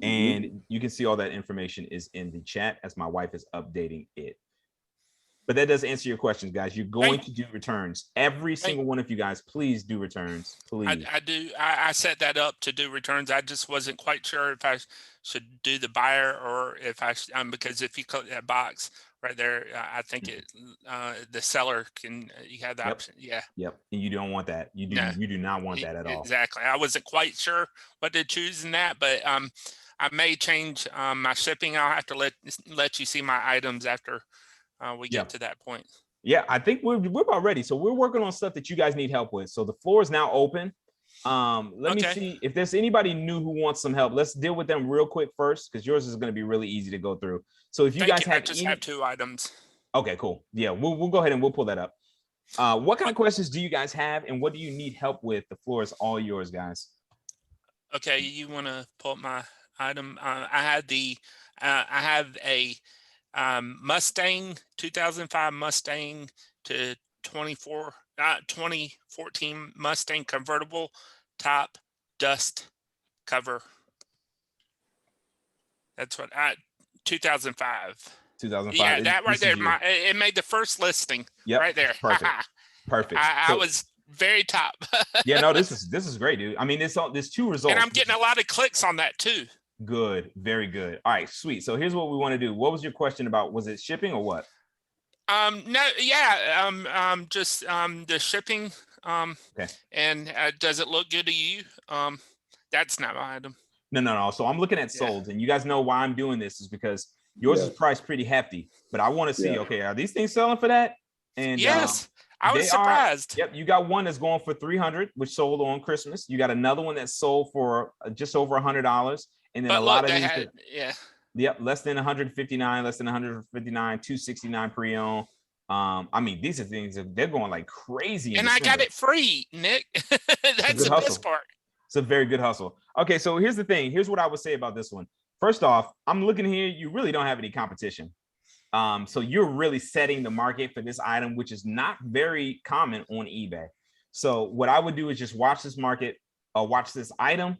And you can see all that information is in the chat as my wife is updating it. But that does answer your questions, guys. You're going to do returns. Every single one of you guys, please do returns. Please. I do. I set that up to do returns. I just wasn't quite sure if I should do the buyer or if I because if you click that box right there, I think the seller can. You have the option. Yeah. Yep. And you don't want that. You do not want that at all. Exactly. I wasn't quite sure what to choose in that, but I may change my shipping. I'll have to let you see my items after we get to that point. Yeah, I think we're about ready. So we're working on stuff that you guys need help with. So the floor is now open. Let me see if there's anybody new who wants some help. Let's deal with them real quick first, because yours is going to be really easy to go through. So if you guys have, I just have 2 items. Okay, cool. Yeah, we'll go ahead and we'll pull that up. What kind of questions do you guys have, and what do you need help with? The floor is all yours, guys. Okay, you want to pull up my item? I have a Mustang 2005 Mustang to 2014 Mustang convertible top dust cover. That's what 2005. 2005. Yeah, that right there. It made the first listing. Yep, right there. Perfect. I was very top. Yeah, no, this is great, dude. I mean, there's 2 results, and I'm getting a lot of clicks on that too. Good, very good. All right, sweet. So here's what we want to do. What was your question about? Was it shipping or what? No, yeah, just the shipping. Okay. And does it look good to you? That's not my item. No. So I'm looking at solds, and you guys know why I'm doing this is because yours is priced pretty hefty, but I want to see, okay, are these things selling for that? And yes, I was surprised. Yep, you got one that's going for $300, which sold on Christmas. You got another one that sold for just over $100. And then a lot of these, yep, less than 159, less than 159, 269 pre-owned. I mean, these are things that they're going like crazy. And I got it free, Nick. That's the best part. It's a very good hustle. Okay, so here's the thing. Here's what I would say about this one. First off, I'm looking here. You really don't have any competition. So you're really setting the market for this item, which is not very common on eBay. So what I would do is just watch this market, watch this item.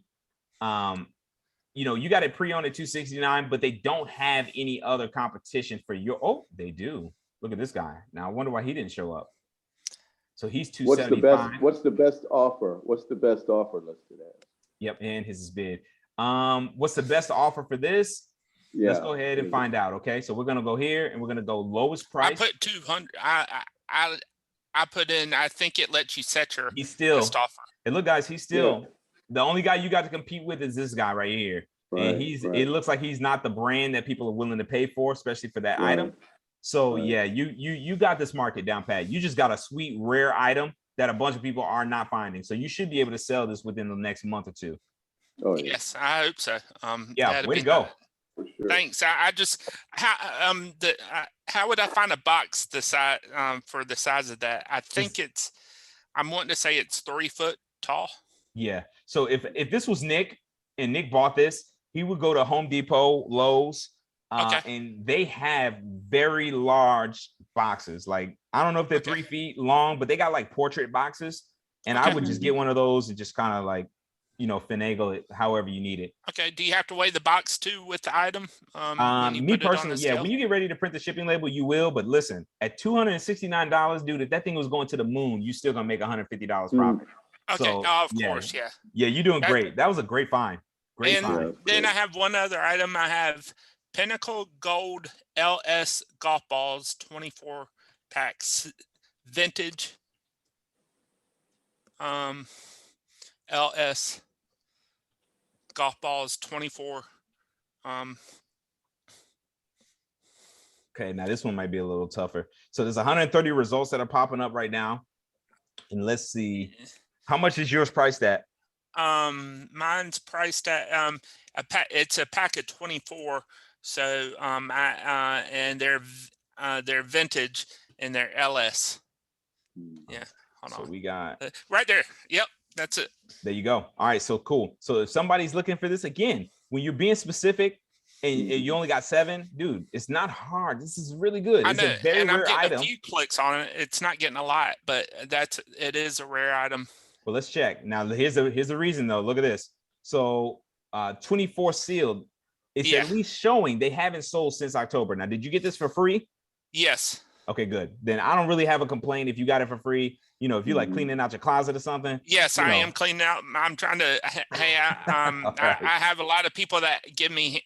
You know, you got it pre-owned at $269, but they don't have any other competition for your. Oh, they do. Look at this guy. Now I wonder why he didn't show up. So he's $275. What's the best offer? What's the best offer listed as? Yep, and his is bid. What's the best offer for this? Yeah. Let's go ahead and find out. Okay, so we're gonna go here and we're gonna go lowest price. I put 200. I put in. I think it lets you set your best offer. And look, guys, he's still. The only guy you got to compete with is this guy right here. Right, and it looks like he's not the brand that people are willing to pay for, especially for that item. So yeah, you got this market down pat. You just got a sweet rare item that a bunch of people are not finding. So you should be able to sell this within the next month or 2. Oh, yes, I hope so. Yeah, way to go. For sure. Thanks. I just how would I find a box the size for the size of that? I think I'm wanting to say it's 3 foot tall. Yeah. So if this was Nick and Nick bought this, he would go to Home Depot, Lowe's, and they have very large boxes. Like, I don't know if they're 3 feet long, but they got like portrait boxes. And I would just get one of those and just kind of like, you know, finagle it however you need it. Okay. Do you have to weigh the box too with the item? Me personally, yeah. When you get ready to print the shipping label, you will. But listen, at $269, dude, if that thing was going to the moon, you still gonna make $150 profit. Okay. So, of course, yeah. Yeah, you're doing great. That was a great find. Great find. Then I have one other item. I have Pinnacle Gold LS golf balls, 24 packs, vintage. LS golf balls, 24. Okay, now this one might be a little tougher. So there's 130 results that are popping up right now. And let's see. How much is yours priced at? Mine's priced at it's a pack of 24. So and they're vintage and they're LS. Yeah, hold so on. We got right there. Yep, that's it. There you go. All right, so cool. So if somebody's looking for this, again, when you're being specific and you only got 7, dude, it's not hard. This is really good. It's a very rare item. A few clicks on it. It's not getting a lot, but it is a rare item. Well, let's check. Now here's the reason though. Look at this. So 24 sealed. It's at least showing they haven't sold since October. Now, did you get this for free? Yes. Okay, good. Then I don't really have a complaint if you got it for free. You know, if you like cleaning out your closet or something. Yes, I am cleaning out. I'm trying to. Hey, I have a lot of people that give me.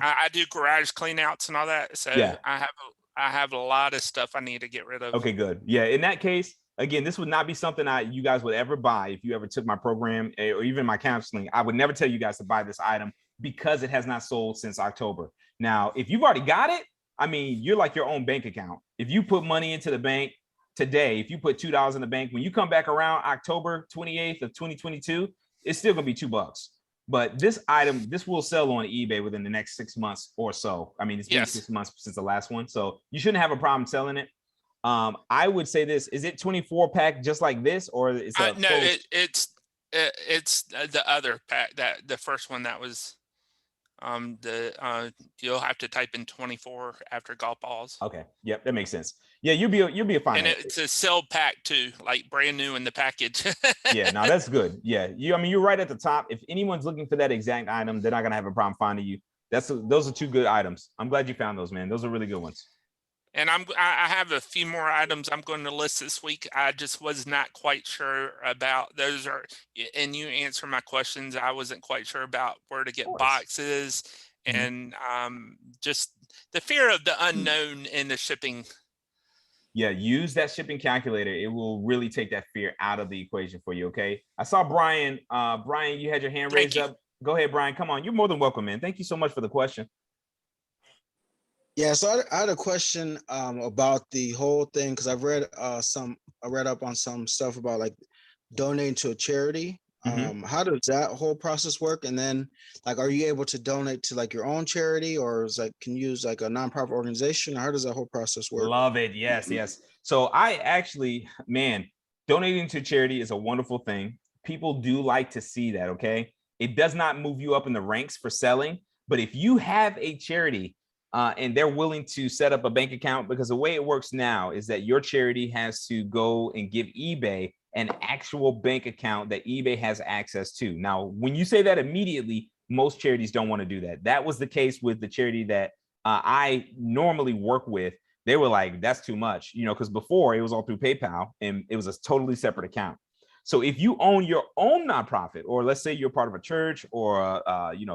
I do garage clean outs and all that. So yeah. I have a lot of stuff I need to get rid of. Okay, good. Yeah, in that case, again, this would not be something you guys would ever buy if you ever took my program or even my counseling. I would never tell you guys to buy this item because it has not sold since October. Now, if you've already got it, I mean, you're like your own bank account. If you put money into the bank today, if you put $2 in the bank, when you come back around October 28th of 2022, it's still gonna be $2. But this item, this will sell on eBay within the next 6 months or so. I mean, it's been 6 months since the last one, so you shouldn't have a problem selling it. I would say this: is it 24 pack just like this, or is it? No, it's the other pack, that the first one that was. You'll have to type in 24 after golf balls. Okay. Yep, that makes sense. Yeah, you'll be a fine. And it's a sealed pack too, like brand new in the package. Yeah, no, that's good. Yeah, I mean, you're right at the top. If anyone's looking for that exact item, they're not gonna have a problem finding you. Those are 2 good items. I'm glad you found those, man. Those are really good ones. And I have a few more items I'm going to list this week. I just was not quite sure about those and you answer my questions. I wasn't quite sure about where to get boxes and just the fear of the unknown in the shipping. Yeah, use that shipping calculator. It will really take that fear out of the equation for you. Okay. I saw Brian. Brian, you had your hand raised up. Go ahead, Brian. Come on. You're more than welcome, man. Thank you so much for the question. Yeah, so I had a question about the whole thing because I read up on some stuff about like donating to a charity. How does that whole process work? And then like, are you able to donate to like your own charity, or is like can you use like a nonprofit organization? Or how does that whole process work? Love it. Yes, yes. So I actually, man, donating to charity is a wonderful thing. People do like to see that. Okay, it does not move you up in the ranks for selling, but if you have a charity. And they're willing to set up a bank account, because the way it works now is that your charity has to go and give eBay an actual bank account that eBay has access to. Now, when you say that immediately, most charities don't want to do that. That was the case with the charity that I normally work with. They were like, that's too much, because before it was all through PayPal and it was a totally separate account. So if you own your own nonprofit, or let's say you're part of a church or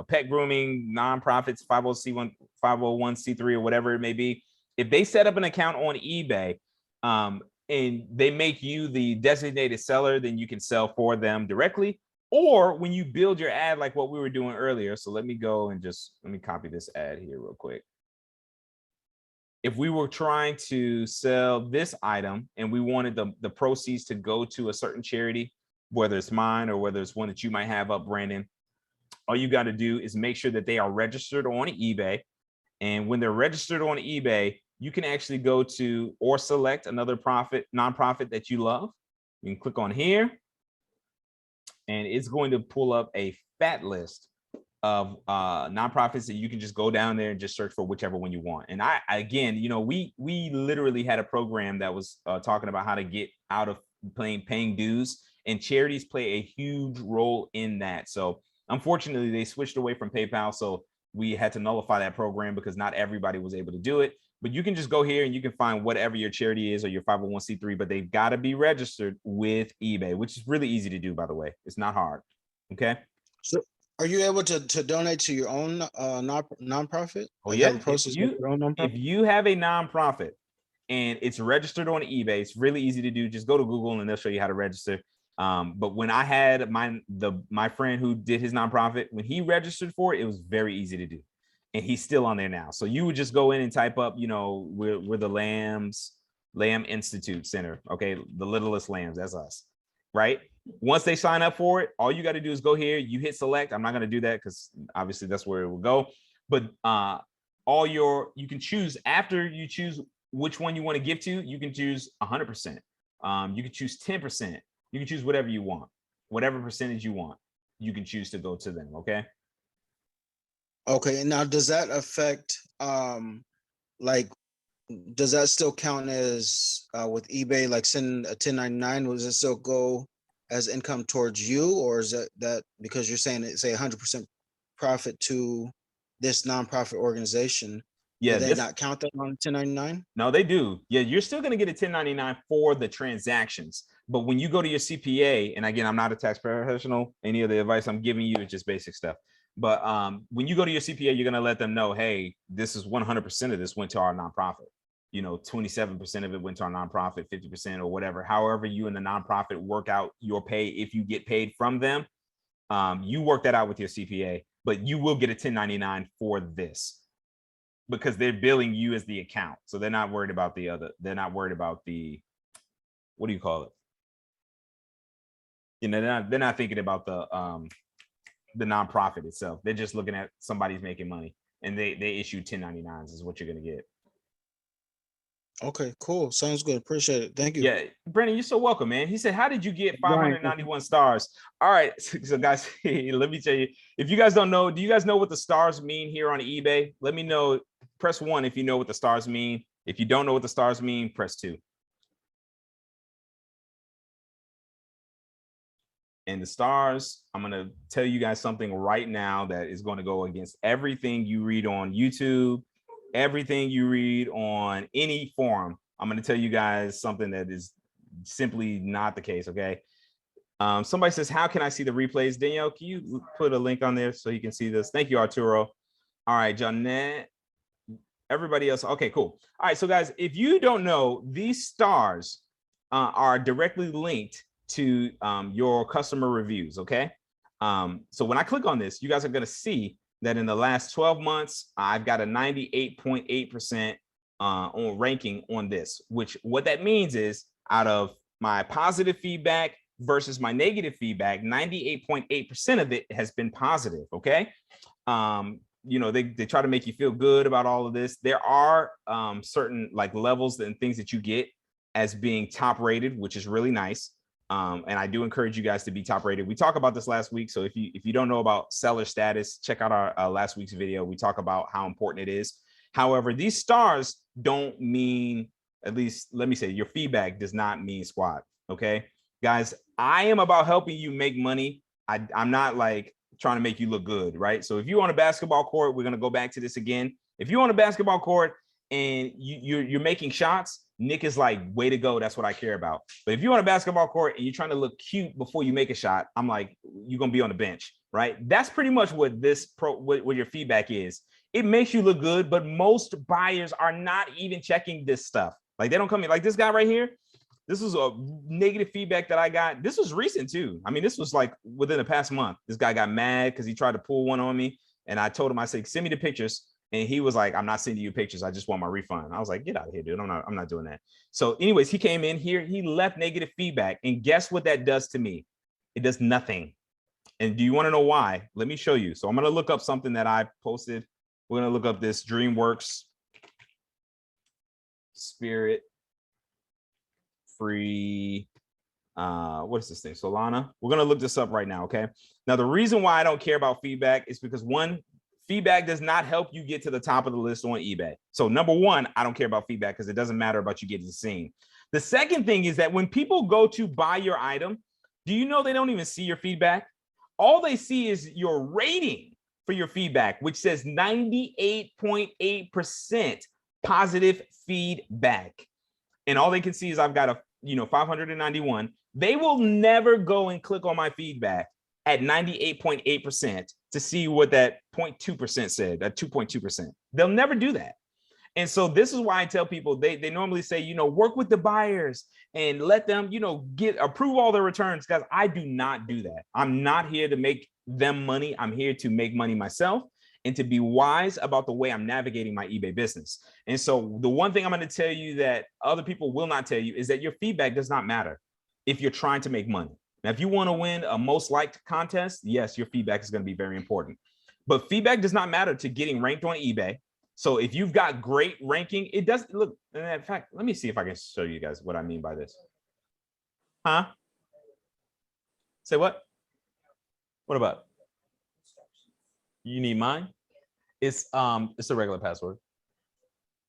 pet grooming nonprofits, 501c3 or whatever it may be, if they set up an account on eBay and they make you the designated seller, then you can sell for them directly. Or when you build your ad, like what we were doing earlier. So let me go and let me copy this ad here real quick. If we were trying to sell this item and we wanted the proceeds to go to a certain charity, whether it's mine or whether it's one that you might have up, Brandon, all you got to do is make sure that they are registered on eBay. And when they're registered on eBay, you can actually go to or select another nonprofit that you love. You can click on here and it's going to pull up a fat list of nonprofits that you can just go down there and just search for whichever one you want. And again, we literally had a program that was talking about how to get out of paying dues, and charities play a huge role in that. So unfortunately, they switched away from PayPal. So we had to nullify that program because not everybody was able to do it. But you can just go here and you can find whatever your charity is or your 501c3, but they've got to be registered with eBay, which is really easy to do, by the way. It's not hard. Okay. So are you able to donate to your own nonprofit? Oh, yeah. If you have a nonprofit and it's registered on eBay, it's really easy to do. Just go to Google and they'll show you how to register. But when I had my friend who did his nonprofit, when he registered for it, it was very easy to do. And he's still on there now. So you would just go in and type up, we're the Lamb Institute Center. Okay. The Littlest Lambs, that's us. right? Once they sign up for it, all you got to do is go here, you hit select. I'm not going to do that because obviously that's where it will go. But you can choose, after you choose which one you want to give to, you can choose 100%. You can choose 10%. You can choose whatever you want, whatever percentage you want, you can choose to go to them. Okay. Okay. And now does that affect, like, does that still count as with eBay, like sending a 1099, does it still go as income towards you, or is that because you're saying it's a 100% profit to this nonprofit organization? Yeah, do they not count that on 1099? No, they do. Yeah, you're still going to get a 1099 for the transactions. But when you go to your CPA, and again, I'm not a tax professional, any of the advice I'm giving you is just basic stuff. But when you go to your CPA, you're going to let them know, hey, this is 100% of this went to our nonprofit. 27% of it went to our nonprofit, 50% or whatever. However, you and the nonprofit work out your pay, if you get paid from them, you work that out with your CPA, but you will get a 1099 for this, because they're billing you as the account. So they're not worried about the other, they're not worried about the, what do you call it? They're not thinking about the nonprofit itself. They're just looking at somebody's making money, and they issue 1099s is what you're going to get. Okay, cool. Sounds good. Appreciate it. Thank you. Yeah, Brandon, you're so welcome, man. He said, how did you get 591 stars? All right, so guys, let me tell you, if you guys don't know, do you guys know what the stars mean here on eBay? Let me know. Press 1 if you know what the stars mean. If you don't know what the stars mean, press 2. And the stars, I'm going to tell you guys something right now that is going to go against everything you read on YouTube, everything you read on any forum. I'm going to tell you guys something that is simply not the case. Okay. Somebody says, how can I see the replays? Danielle, can you put a link on there so you can see this? Thank you, Arturo. All right, Jeanette, everybody else. Okay, cool. All right. So guys, if you don't know, these stars are directly linked to your customer reviews. Okay. So when I click on this, you guys are going to see that in the last 12 months, I've got a 98.8% on ranking on this, which what that means is out of my positive feedback versus my negative feedback, 98.8% of it has been positive. Okay. They try to make you feel good about all of this. There are certain like levels and things that you get as being top rated, which is really nice. And I do encourage you guys to be top rated. We talked about this last week. So if you don't know about seller status, check out our last week's video. We talk about how important it is. However, these stars don't mean, at least let me say, your feedback does not mean squat. Okay, guys, I am about helping you make money. I'm not like trying to make you look good, right? So if you're on a basketball court, we're going to go back to this again. If you're on a basketball court and you're making shots, Nick is like, way to go. That's what I care about. But if you're on a basketball court and you're trying to look cute before you make a shot, I'm like, you're going to be on the bench, right? That's pretty much what what your feedback is. It makes you look good, but most buyers are not even checking this stuff. Like they don't come in like this guy right here. This was a negative feedback that I got. This was recent too. I mean, this was like within the past month. This guy got mad because he tried to pull one on me. And I told him, I said, send me the pictures. And he was like, I'm not sending you pictures. I just want my refund. I was like, get out of here, dude. I'm not doing that. So anyways, he came in here. He left negative feedback. And guess what that does to me? It does nothing. And do you want to know why? Let me show you. So I'm going to look up something that I posted. We're going to look up this DreamWorks Spirit Free. What is this thing? Solana. We're going to look this up right now. Okay. Now, the reason why I don't care about feedback is because one, feedback does not help you get to the top of the list on eBay. So number one, I don't care about feedback because it doesn't matter about you getting seen. The second thing is that when people go to buy your item, do you know they don't even see your feedback? All they see is your rating for your feedback, which says 98.8% positive feedback. And all they can see is I've got 591. They will never go and click on my feedback at 98.8% to see what that 0.2% said, that 2.2%. They'll never do that. And so this is why I tell people, they normally say, work with the buyers and let them, approve all their returns. Guys, I do not do that. I'm not here to make them money. I'm here to make money myself and to be wise about the way I'm navigating my eBay business. And so the one thing I'm going to tell you that other people will not tell you is that your feedback does not matter if you're trying to make money. Now, if you want to win a most liked contest, yes, your feedback is going to be very important. But feedback does not matter to getting ranked on eBay. So if you've got great ranking, it does look. In fact, let me see if I can show you guys what I mean by this. Huh? Say what? What about? You need mine? It's a regular password.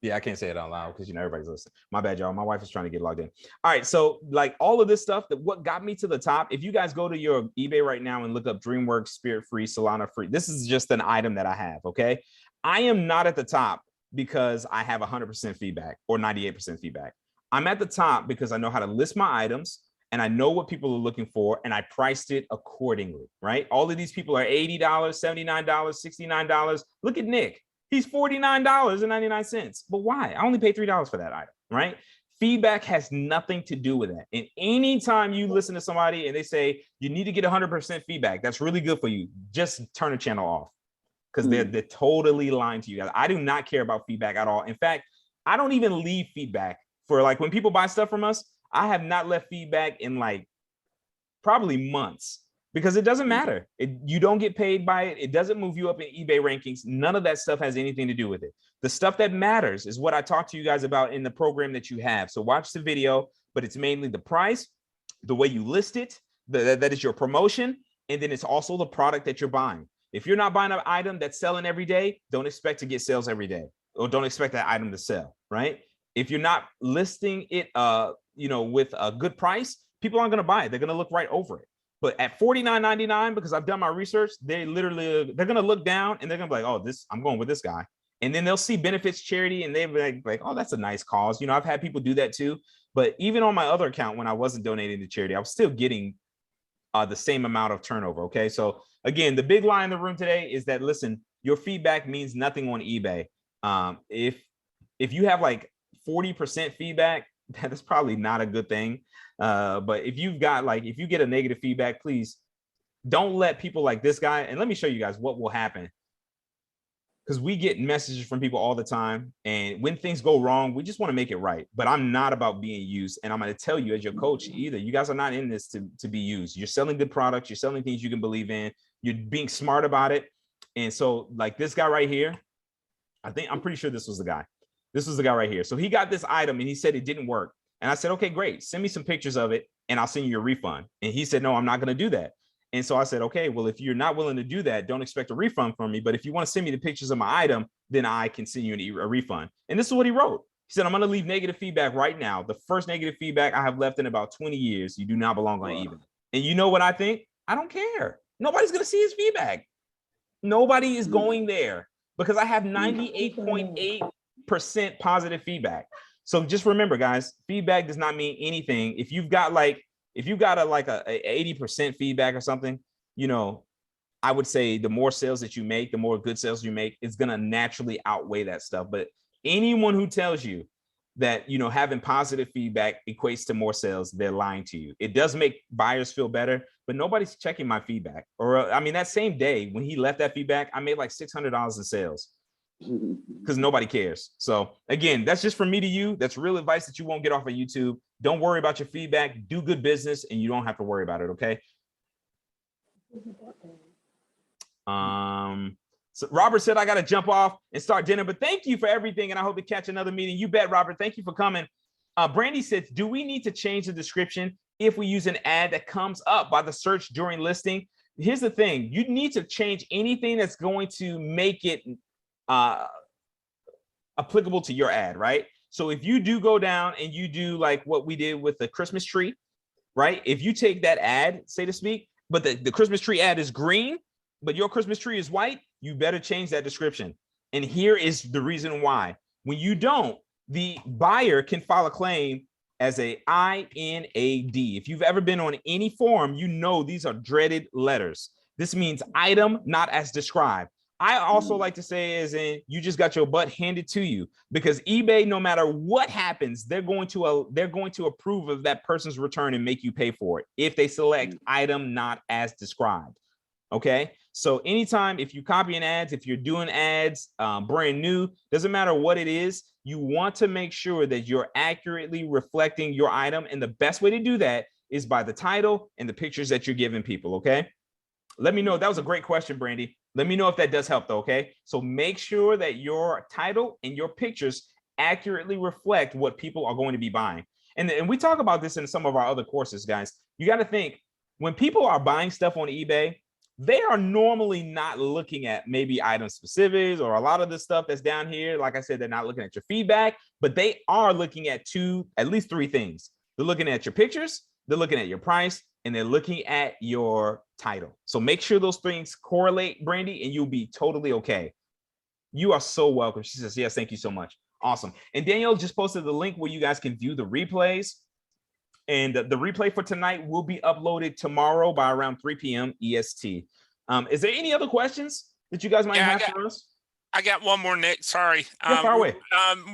Yeah, I can't say it out loud because everybody's listening. My bad, y'all. My wife is trying to get logged in. All right, so like all of this stuff, that what got me to the top. If you guys go to your eBay right now and look up DreamWorks, Spirit Free, Solana Free, this is just an item that I have. Okay, I am not at the top because I have 100% feedback or 98% feedback. I'm at the top because I know how to list my items and I know what people are looking for and I priced it accordingly. Right? All of these people are $80, $79, $69. Look at Nick. He's $49.99. But why? I only paid $3 for that item, right? Feedback has nothing to do with that. And anytime you listen to somebody and they say you need to get 100% feedback, that's really good for you. Just turn the channel off because they're totally lying to you guys. I do not care about feedback at all. In fact, I don't even leave feedback for like when people buy stuff from us. I have not left feedback in like probably months. Because it doesn't matter. You don't get paid by it. It doesn't move you up in eBay rankings. None of that stuff has anything to do with it. The stuff that matters is what I talked to you guys about in the program that you have. So watch the video, but it's mainly the price, the way you list it, that is your promotion, and then it's also the product that you're buying. If you're not buying an item that's selling every day, don't expect to get sales every day, or don't expect that item to sell, right? If you're not listing it, with a good price, people aren't going to buy it. They're going to look right over it. But at $49.99, because I've done my research, they're going to look down and they're going to be like, oh, I'm going with this guy. And then they'll see benefits charity and they'll be like, oh, that's a nice cause. I've had people do that too. But even on my other account, when I wasn't donating to charity, I was still getting the same amount of turnover. Okay. So again, the big lie in the room today is that, listen, your feedback means nothing on eBay. If you have like 40% feedback, that's probably not a good thing. But if you get a negative feedback, please don't let people like this guy. And let me show you guys what will happen. Because we get messages from people all the time. And when things go wrong, we just want to make it right. But I'm not about being used. And I'm going to tell you as your coach either. You guys are not in this to be used. You're selling good products. You're selling things you can believe in. You're being smart about it. And so like this guy right here, I'm pretty sure this was the guy. This was the guy right here. So he got this item and he said it didn't work. And I said, okay, great. Send me some pictures of it and I'll send you your refund. And he said, no, I'm not going to do that. And so I said, okay, well, if you're not willing to do that, don't expect a refund from me. But if you want to send me the pictures of my item, then I can send you a refund. And this is what he wrote. He said, I'm going to leave negative feedback right now. The first negative feedback I have left in about 20 years. You do not belong on eBay. And you know what I think? I don't care. Nobody's going to see his feedback. Nobody is going there because I have 98.8% positive feedback. So just remember, guys, feedback does not mean anything. If you've got a 80% feedback or something, I would say the more sales that you make, the more good sales you make, it's going to naturally outweigh that stuff. But anyone who tells you that, having positive feedback equates to more sales, they're lying to you. It does make buyers feel better, but nobody's checking my feedback. Or, that same day when he left that feedback, I made like $600 in sales. Because nobody cares. So again, that's just from me to you. That's real advice that you won't get off of YouTube. Don't worry about your feedback. Do good business and you don't have to worry about it. Okay. So Robert said I got to jump off and start dinner, but thank you for everything. And I hope to catch another meeting. You bet, Robert. Thank you for coming. Brandy says, do we need to change the description if we use an ad that comes up by the search during listing? Here's the thing. You need to change anything that's going to make it applicable to your ad, right? So if you do go down and you do like what we did with the Christmas tree, right? If you take that ad, so to speak, but the Christmas tree ad is green, but your Christmas tree is white, you better change that description. And here is the reason why. When you don't, the buyer can file a claim as a INAD. If you've ever been on any forum, these are dreaded letters. This means item not as described. I also like to say you just got your butt handed to you, because eBay, no matter what happens, they're going to approve of that person's return and make you pay for it if they select item not as described. Okay. So anytime, if you copy an ads, if you're doing ads brand new, doesn't matter what it is, you want to make sure that you're accurately reflecting your item. And the best way to do that is by the title and the pictures that you're giving people, okay? Let me know. That was a great question, Brandy. Let me know if that does help though, okay? So make sure that your title and your pictures accurately reflect what people are going to be buying. And we talk about this in some of our other courses, guys. You got to think, when people are buying stuff on eBay, they are normally not looking at maybe item specifics or a lot of the stuff that's down here. Like I said, they're not looking at your feedback, but they are looking at at least three things. They're looking at your pictures, they're looking at your price, and they're looking at your title. So make sure those things correlate, Brandy, and you'll be totally okay. You are so welcome. She says, yes, thank you so much. Awesome. And Danielle just posted the link where you guys can view the replays. And the replay for tonight will be uploaded tomorrow by around 3 p.m. EST. Is there any other questions that you guys might have for us? I got one more, Nick. Sorry. Yeah, far away.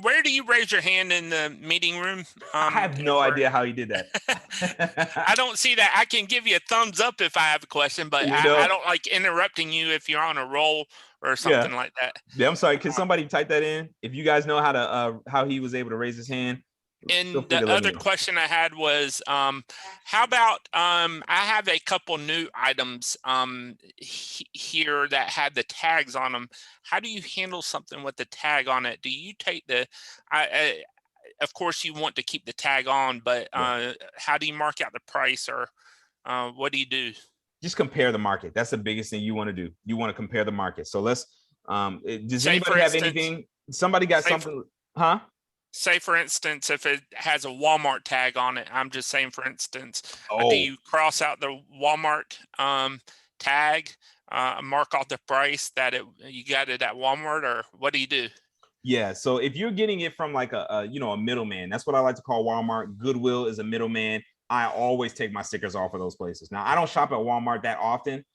Where do you raise your hand in the meeting room? I have no idea how you did that. I don't see that. I can give you a thumbs up if I have a question, but I don't like interrupting you if you're on a roll or something like that. Yeah, I'm sorry. Can somebody type that in? If you guys know how he was able to raise his hand. And the other question I had was, how about I have a couple new items here that had the tags on them. How do you handle something with the tag on it? Do you take of course you want to keep the tag on, but how do you mark out the price, or what do you do? Just compare the market. That's the biggest thing you want to do. You want to compare the market. So let's, does anybody have anything? Somebody got something, huh? Say, for instance, if it has a Walmart tag on it, I'm just saying, for instance, do you cross out the Walmart tag, mark off the price that you got it at Walmart, or what do you do? Yeah, so if you're getting it from like a middleman, that's what I like to call Walmart. Goodwill is a middleman. I always take my stickers off of those places. Now, I don't shop at Walmart that often.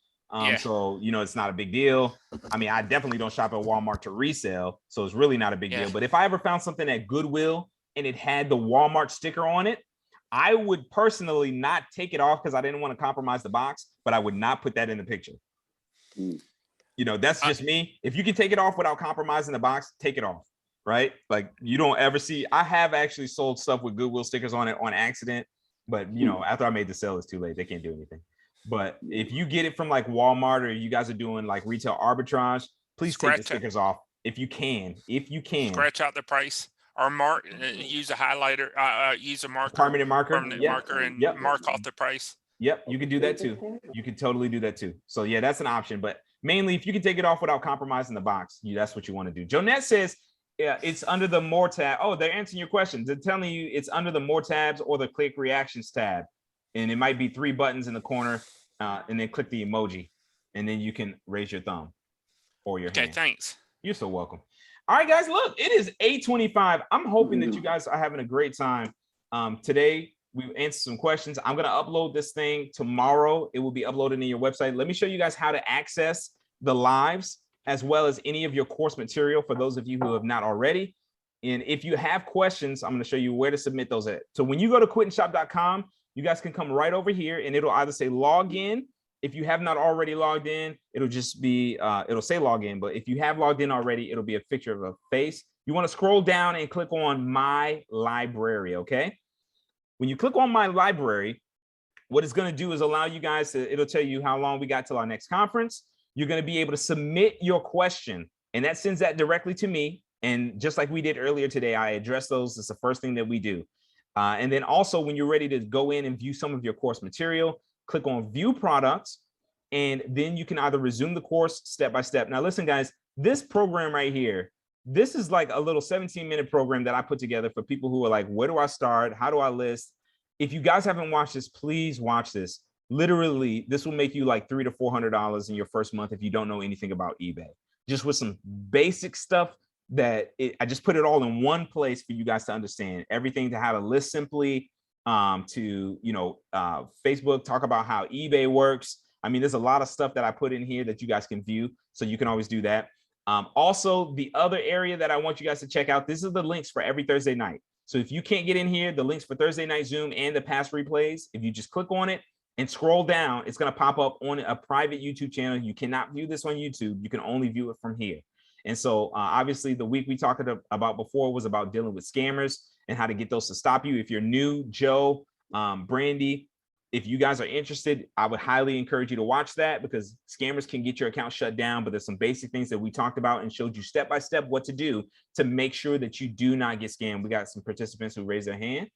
So, it's not a big deal. I mean, I definitely don't shop at Walmart to resell, so it's really not a big deal. But if I ever found something at Goodwill and it had the Walmart sticker on it, I would personally not take it off because I didn't want to compromise the box, but I would not put that in the picture. That's just me. If you can take it off without compromising the box, take it off, right? Like, you don't ever see, I have actually sold stuff with Goodwill stickers on it on accident, but after I made the sale, it's too late. They can't do anything. But if you get it from like Walmart, or you guys are doing like retail arbitrage, please take the stickers off if you can. Scratch out the price, or use a highlighter, use a marker, permanent marker, marker, and mark off the price. Yep, you can do that too. You can totally do that too. So yeah, that's an option. But mainly, if you can take it off without compromising the box, that's what you want to do. Jonette says, yeah, it's under the more tab. Oh, they're answering your questions. They're telling you it's under the more tabs or the click reactions tab. And it might be 3 buttons in the corner, and then click the emoji, and then you can raise your thumb or your hand. Okay, thanks. You're so welcome. All right, guys, look, it is 8:25. I'm hoping that you guys are having a great time. Today, we've answered some questions. I'm going to upload this thing tomorrow. It will be uploaded in your website. Let me show you guys how to access the lives, as well as any of your course material for those of you who have not already. And if you have questions, I'm going to show you where to submit those at. So when you go to quitandshop.com, you guys can come right over here, and it'll either say log in. If you have not already logged in, it'll just be, it'll say log in. But if you have logged in already, it'll be a picture of a face. You want to scroll down and click on My Library, okay? When you click on My Library, what it's going to do is allow you guys to, it'll tell you how long we got till our next conference. You're going to be able to submit your question, and that sends that directly to me. And just like we did earlier today, I address those. It's the first thing that we do. And then also, when you're ready to go in and view some of your course material, click on View Products, and then you can either resume the course step by step. Now, listen, guys, this program right here, this is like a little 17-minute program that I put together for people who are like, where do I start? How do I list? If you guys haven't watched this, please watch this. Literally, this will make you like $300 to $400 in your first month if you don't know anything about eBay. Just with some basic stuff that I just put it all in one place for you guys to understand everything, to how to list simply, to Facebook, talk about how eBay works. I mean, there's a lot of stuff that I put in here that you guys can view, so you can always do that. Also, the other area that I want you guys to check out, this is the links for every Thursday night. So if you can't get in here, the links for Thursday night Zoom and the past replays, if you just click on it and scroll down, it's going to pop up on a private YouTube channel. You cannot view this on YouTube. You can only view it from here. And so obviously the week we talked about before was about dealing with scammers and how to get those to stop you. If you're new, Joe, Brandy, if you guys are interested, I would highly encourage you to watch that, because scammers can get your account shut down. But there's some basic things that we talked about and showed you step by step what to do to make sure that you do not get scammed. We got some participants who raised their hand.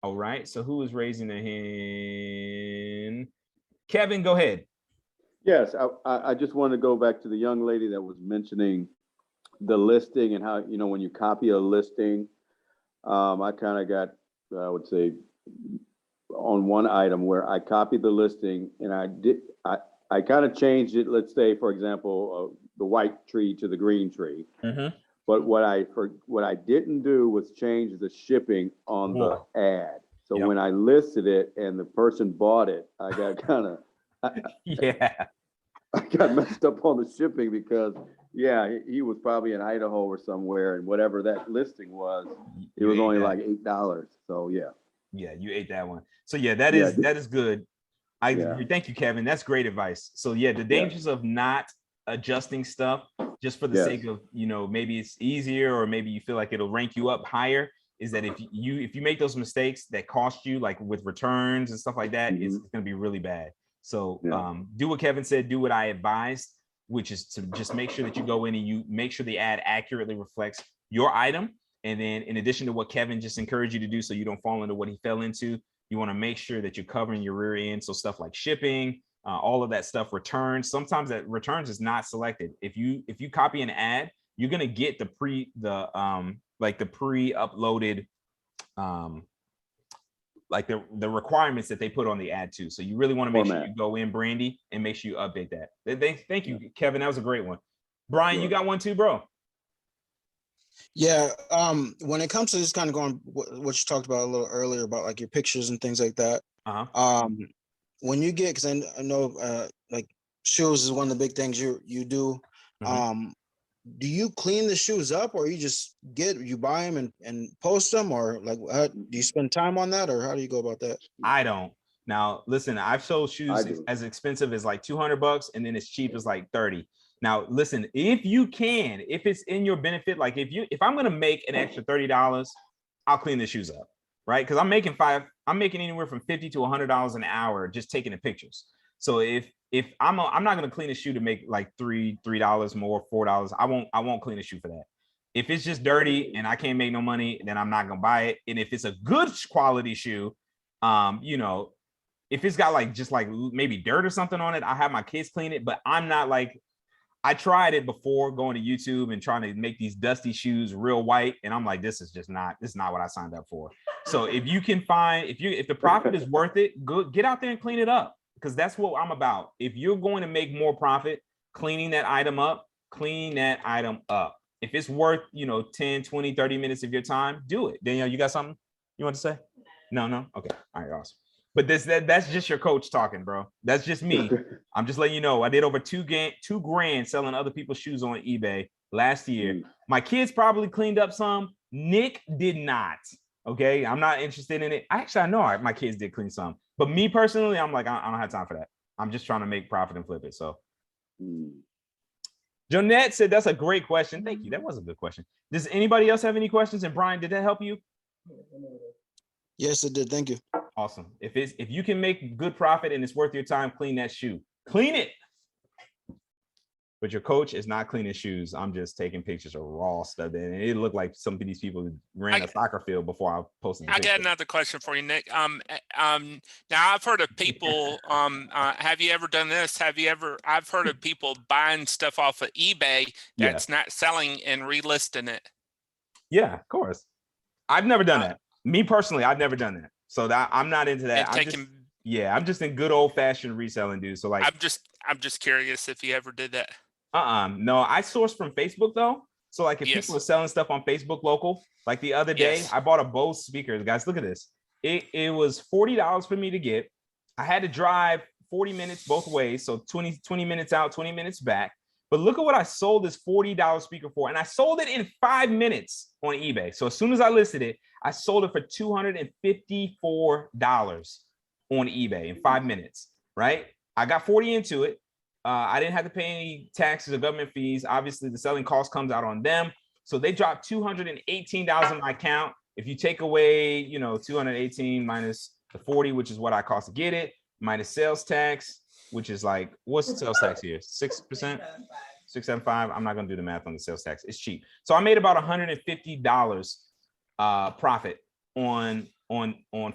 All right. So who is raising their hand? Kevin, go ahead. Yes, I just want to go back to the young lady that was mentioning the listing and how, you know, when you copy a listing, I kind of got, I would say, on one item where I copied the listing and I kind of changed it. Let's say, for example, the white tree to the green tree. Mm-hmm. But what I didn't do was change the shipping on the ad. So when I listed it and the person bought it, I got kind of I got messed up on the shipping because he was probably in Idaho or somewhere, and whatever that listing was, it was only like $8. So you ate that one. So that is good. Thank you, Kevin. That's great advice. So the dangers of not adjusting stuff just for the sake of, you know, maybe it's easier or maybe you feel like it'll rank you up higher, is that if you make those mistakes that cost you, like with returns and stuff like that, it's going to be really bad. So do what Kevin said, do what I advised, which is to just make sure that you go in and you make sure the ad accurately reflects your item. And then in addition to what Kevin just encouraged you to do, so you don't fall into what he fell into, you want to make sure that you're covering your rear end. So stuff like shipping, all of that stuff, returns. Sometimes that returns is not selected. If you copy an ad, you're going to get the pre-uploaded like the requirements that they put on the ad too. So you really want to make sure you go in, Brandy, and make sure you update that. Thank you, Kevin. That was a great one. Brian, you got one too, bro? Yeah. When it comes to just kind of going what you talked about a little earlier about like your pictures and things like that. When you get, because I know like shoes is one of the big things you do. Do you clean the shoes up, or you buy them and post them, or like do you spend time on that, or how do you go about that? I don't. Now listen, I've sold shoes as expensive as like $200 and then as cheap as like 30. Now listen, if it's in your benefit, like if I'm gonna make an extra $30, I'll clean the shoes up, right? Because I'm making anywhere from $50 to $100 an hour just taking the pictures. So if I'm not gonna clean a shoe to make like $3 more, $4, I won't clean a shoe for that. If it's just dirty and I can't make no money, then I'm not gonna buy it. And if it's a good quality shoe, you know, if it's got like just like maybe dirt or something on it, I have my kids clean it. But I'm not like, I tried it before going to YouTube and trying to make these dusty shoes real white, and I'm like, this is not what I signed up for. So if you can find, if the profit is worth it, good, get out there and clean it up. Because that's what I'm about. If you're going to make more profit cleaning that item up, clean that item up. If it's worth, you know, 10, 20, 30 minutes of your time, do it. Danielle, you got something you want to say? No? Okay. All right, awesome. But that's just your coach talking, bro. That's just me. I'm just letting you know. I did over $2 grand selling other people's shoes on eBay last year. My kids probably cleaned up some. Nick did not. Okay, I'm not interested in it. Actually, I know my kids did clean some. But me personally, I'm like, I don't have time for that. I'm just trying to make profit and flip it. So Jonette said, that's a great question. Thank you. That was a good question. Does anybody else have any questions? And Brian, did that help you? Yes, it did. Thank you. Awesome. If you can make good profit and it's worth your time, clean that shoe. Clean it. But your coach is not cleaning shoes. I'm just taking pictures of raw stuff. And it looked like some of these people ran a soccer field before I posted the picture. got another question for you, Nick. Now I've heard of people, have you ever done this? I've heard of people buying stuff off of eBay that's not selling and relisting it. Yeah, of course. I've never done that. Me personally, I've never done that. So I'm not into that. I'm just in good old fashioned reselling, dude. So like, I'm just curious if you ever did that. No, I source from Facebook though. So like if people are selling stuff on Facebook local, like the other day, I bought a Bose speaker. Guys, look at this. It was $40 for me to get. I had to drive 40 minutes both ways. So 20 minutes out, 20 minutes back. But look at what I sold this $40 speaker for. And I sold it in 5 minutes on eBay. So as soon as I listed it, I sold it for $254 on eBay in 5 minutes, right? I got 40 into it. I didn't have to pay any taxes or government fees. Obviously, the selling cost comes out on them. So they dropped $218 in my account. If you take away, 218 minus the 40, which is what I cost to get it, minus sales tax, which is like, what's the sales tax here? 6%, 675. I'm not gonna do the math on the sales tax. It's cheap. So I made about $150 profit on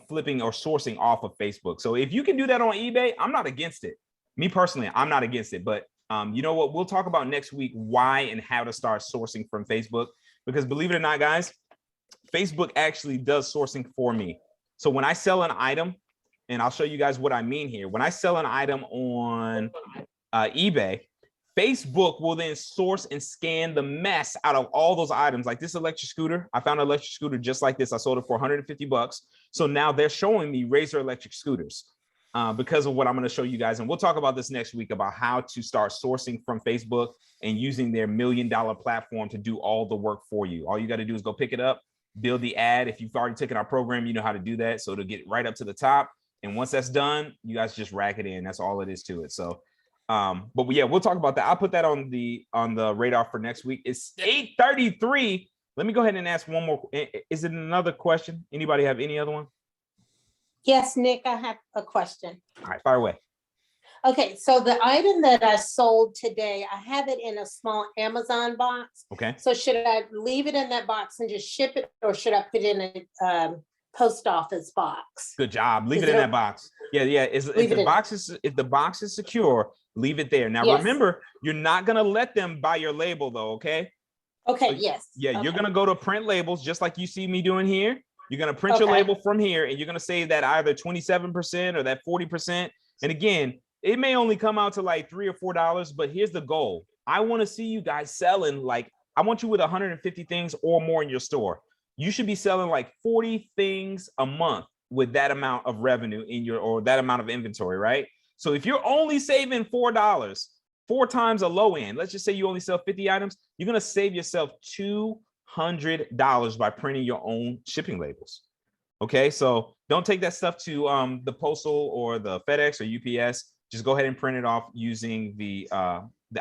flipping or sourcing off of Facebook. So if you can do that on eBay, I'm not against it. Me personally, I'm not against it. But you know what? We'll talk about next week why and how to start sourcing from Facebook. Because believe it or not, guys, Facebook actually does sourcing for me. So when I sell an item, and I'll show you guys what I mean here. When I sell an item on eBay, Facebook will then source and scan the mess out of all those items. Like this electric scooter, I found an electric scooter just like this. I sold it for 150 bucks. So now they're showing me Razor electric scooters because of what I'm going to show you guys. And we'll talk about this next week about how to start sourcing from Facebook and using their $1 million platform to do all the work for you. All you got to do is go pick it up, build the ad. If you've already taken our program, you know how to do that. So to get right up to the top. And once that's done, you guys just rack it in. That's all it is to it. So, but yeah, we'll talk about that. I'll put that on the radar for next week. It's 8:33. Let me go ahead and ask one more. Is it another question? Anybody have any other one? Yes, Nick, I have a question. All right, fire away. Okay, so the item that I sold today, I have it in a small Amazon box. Okay. So should I leave it in that box and just ship it, or should I put it in a post office box? Good job. Leave it in that box. Yeah. If the box is secure, leave it there. Now, remember, you're not going to let them buy your label though. Okay. Okay. So, yes. Yeah. Okay. You're going to go to print labels, just like you see me doing here. You're going to print your label from here, and you're going to say that either 27% or that 40%. And again, it may only come out to like $3 or $4, but here's the goal. I want to see you guys selling, like, I want you with 150 things or more in your store. You should be selling like 40 things a month with that amount of revenue in your, or that amount of inventory, right? So if you're only saving $4, 4 times a low end, let's just say you only sell 50 items, you're going to save yourself $200 by printing your own shipping labels. Okay, so don't take that stuff to the postal or the FedEx or UPS. Just go ahead and print it off using the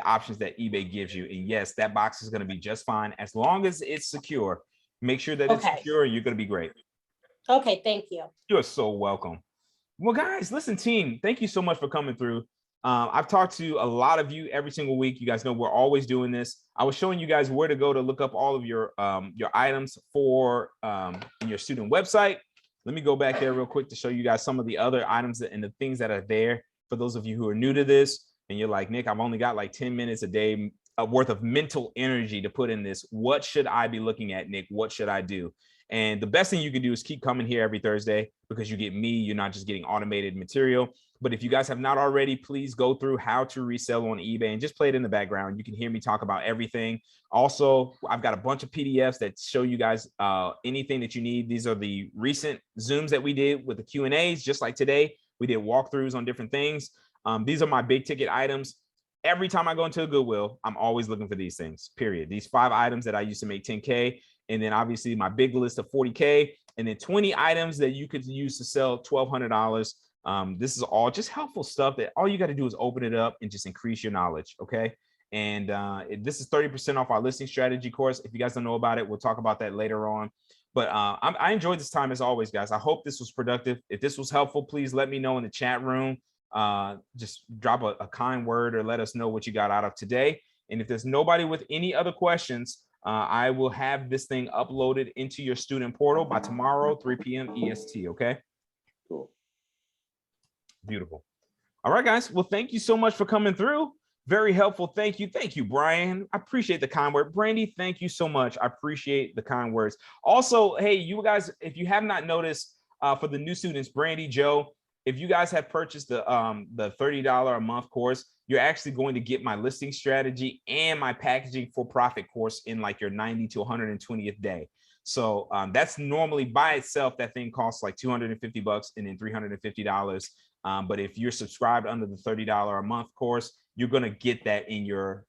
options that eBay gives you. And yes, that box is going to be just fine as long as it's secure. Make sure that it's secure. You're going to be great. Okay, thank you. You're so welcome. Well, guys, listen, team, thank you so much for coming through. I've talked to a lot of you every single week. You guys know we're always doing this. I was showing you guys where to go to look up all of your items for your student website. Let me go back there real quick to show you guys some of the other items and the things that are there for those of you who are new to this. And you're like, Nick, I've only got like 10 minutes a day worth of mental energy to put in this. What should I be looking at, Nick? What should I do? And the best thing you can do is keep coming here every Thursday, because you get me. You're not just getting automated material. But if you guys have not already, please go through how to resell on eBay and just play it in the background. You can hear me talk about everything. Also, I've got a bunch of PDFs that show you guys anything that you need. These are the recent Zooms that we did with the Q&As, just like today. We did walkthroughs on different things. These are my big ticket items. Every time I go into a Goodwill, I'm always looking for these things, period. These 5 items that I used to make 10K. And then obviously my big list of 40K, and then 20 items that you could use to sell $1,200. This is all just helpful stuff that all you got to do is open it up and just increase your knowledge. Okay. And this is 30% off our listing strategy course. If you guys don't know about it, we'll talk about that later on. But I enjoyed this time as always, guys. I hope this was productive. If this was helpful, please let me know in the chat room. Just drop a kind word or let us know what you got out of today. And if there's nobody with any other questions, I will have this thing uploaded into your student portal by tomorrow, 3 p.m. EST. Okay. Cool. Beautiful. All right, guys. Well, thank you so much for coming through. Very helpful. Thank you. Thank you, Brian. I appreciate the kind word. Brandy, thank you so much. I appreciate the kind words. Also, hey, you guys, if you have not noticed, for the new students, Brandy, Joe, if you guys have purchased the $30 a month course, you're actually going to get my listing strategy and my packaging for profit course in like your 90 to 120th day. So that's normally by itself, that thing costs like $250 and then $350. But if you're subscribed under the $30 a month course, you're going to get that in your,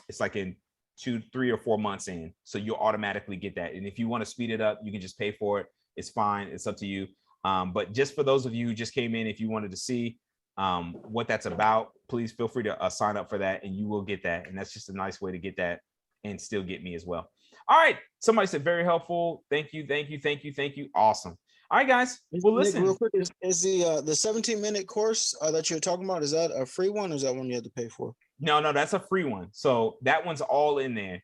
it's like in 2, 3, or 4 months in. So you'll automatically get that. And if you want to speed it up, you can just pay for it. It's fine. It's up to you. But just for those of you who just came in, if you wanted to see what that's about, please feel free to sign up for that and you will get that. And that's just a nice way to get that and still get me as well. All right. Somebody said very helpful. Thank you. Thank you. Thank you. Thank you. Awesome. All right, guys. Well, Nick, listen. real quick, is the 17-minute course that you're talking about, is that a free one or is that one you have to pay for? No, that's a free one. So that one's all in there.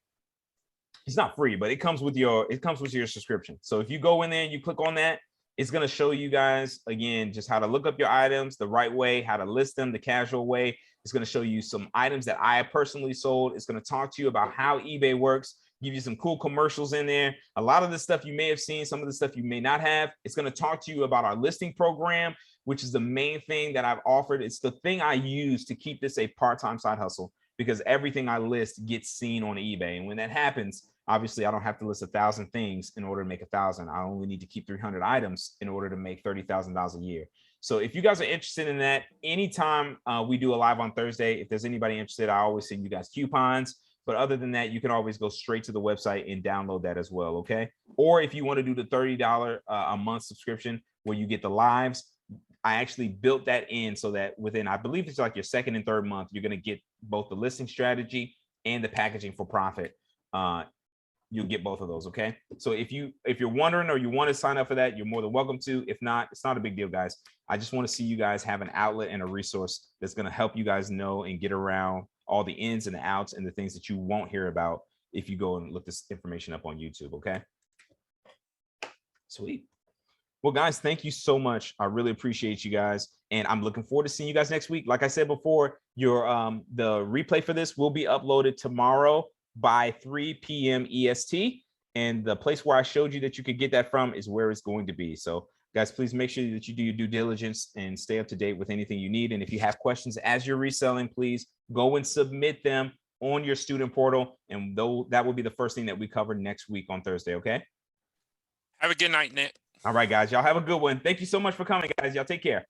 It's not free, but it comes with your subscription. So if you go in there and you click on that, it's going to show you guys again just how to look up your items the right way, how to list them the casual way. It's going to show you some items that I personally sold. It's going to talk to you about how eBay works, give you some cool commercials in there. A lot of the stuff you may have seen, some of the stuff you may not have. It's going to talk to you about our listing program, which is the main thing that I've offered. It's the thing I use to keep this a part-time side hustle, because everything I list gets seen on eBay. And when that happens, obviously I don't have to list 1,000 things in order to make 1,000. I only need to keep 300 items in order to make $30,000 a year. So if you guys are interested in that, anytime we do a live on Thursday, if there's anybody interested, I always send you guys coupons. But other than that, you can always go straight to the website and download that as well, okay? Or if you want to do the $30 a month subscription where you get the lives, I actually built that in so that within, I believe it's like your second and third month, you're going to get both the listing strategy and the packaging for profit. You'll get both of those, okay? So if you're wondering or you want to sign up for that, you're more than welcome to. If not, it's not a big deal, guys. I just want to see you guys have an outlet and a resource that's going to help you guys know and get around all the ins and the outs and the things that you won't hear about if you go and look this information up on YouTube, okay? Sweet. Well, guys, thank you so much. I really appreciate you guys. And I'm looking forward to seeing you guys next week. Like I said before, your the replay for this will be uploaded tomorrow by 3 p.m. EST. And the place where I showed you that you could get that from is where it's going to be. So guys, please make sure that you do your due diligence and stay up to date with anything you need. And if you have questions as you're reselling, please go and submit them on your student portal. And that will be the first thing that we cover next week on Thursday, okay? Have a good night, Nick. All right, guys, y'all have a good one. Thank you so much for coming, guys. Y'all take care.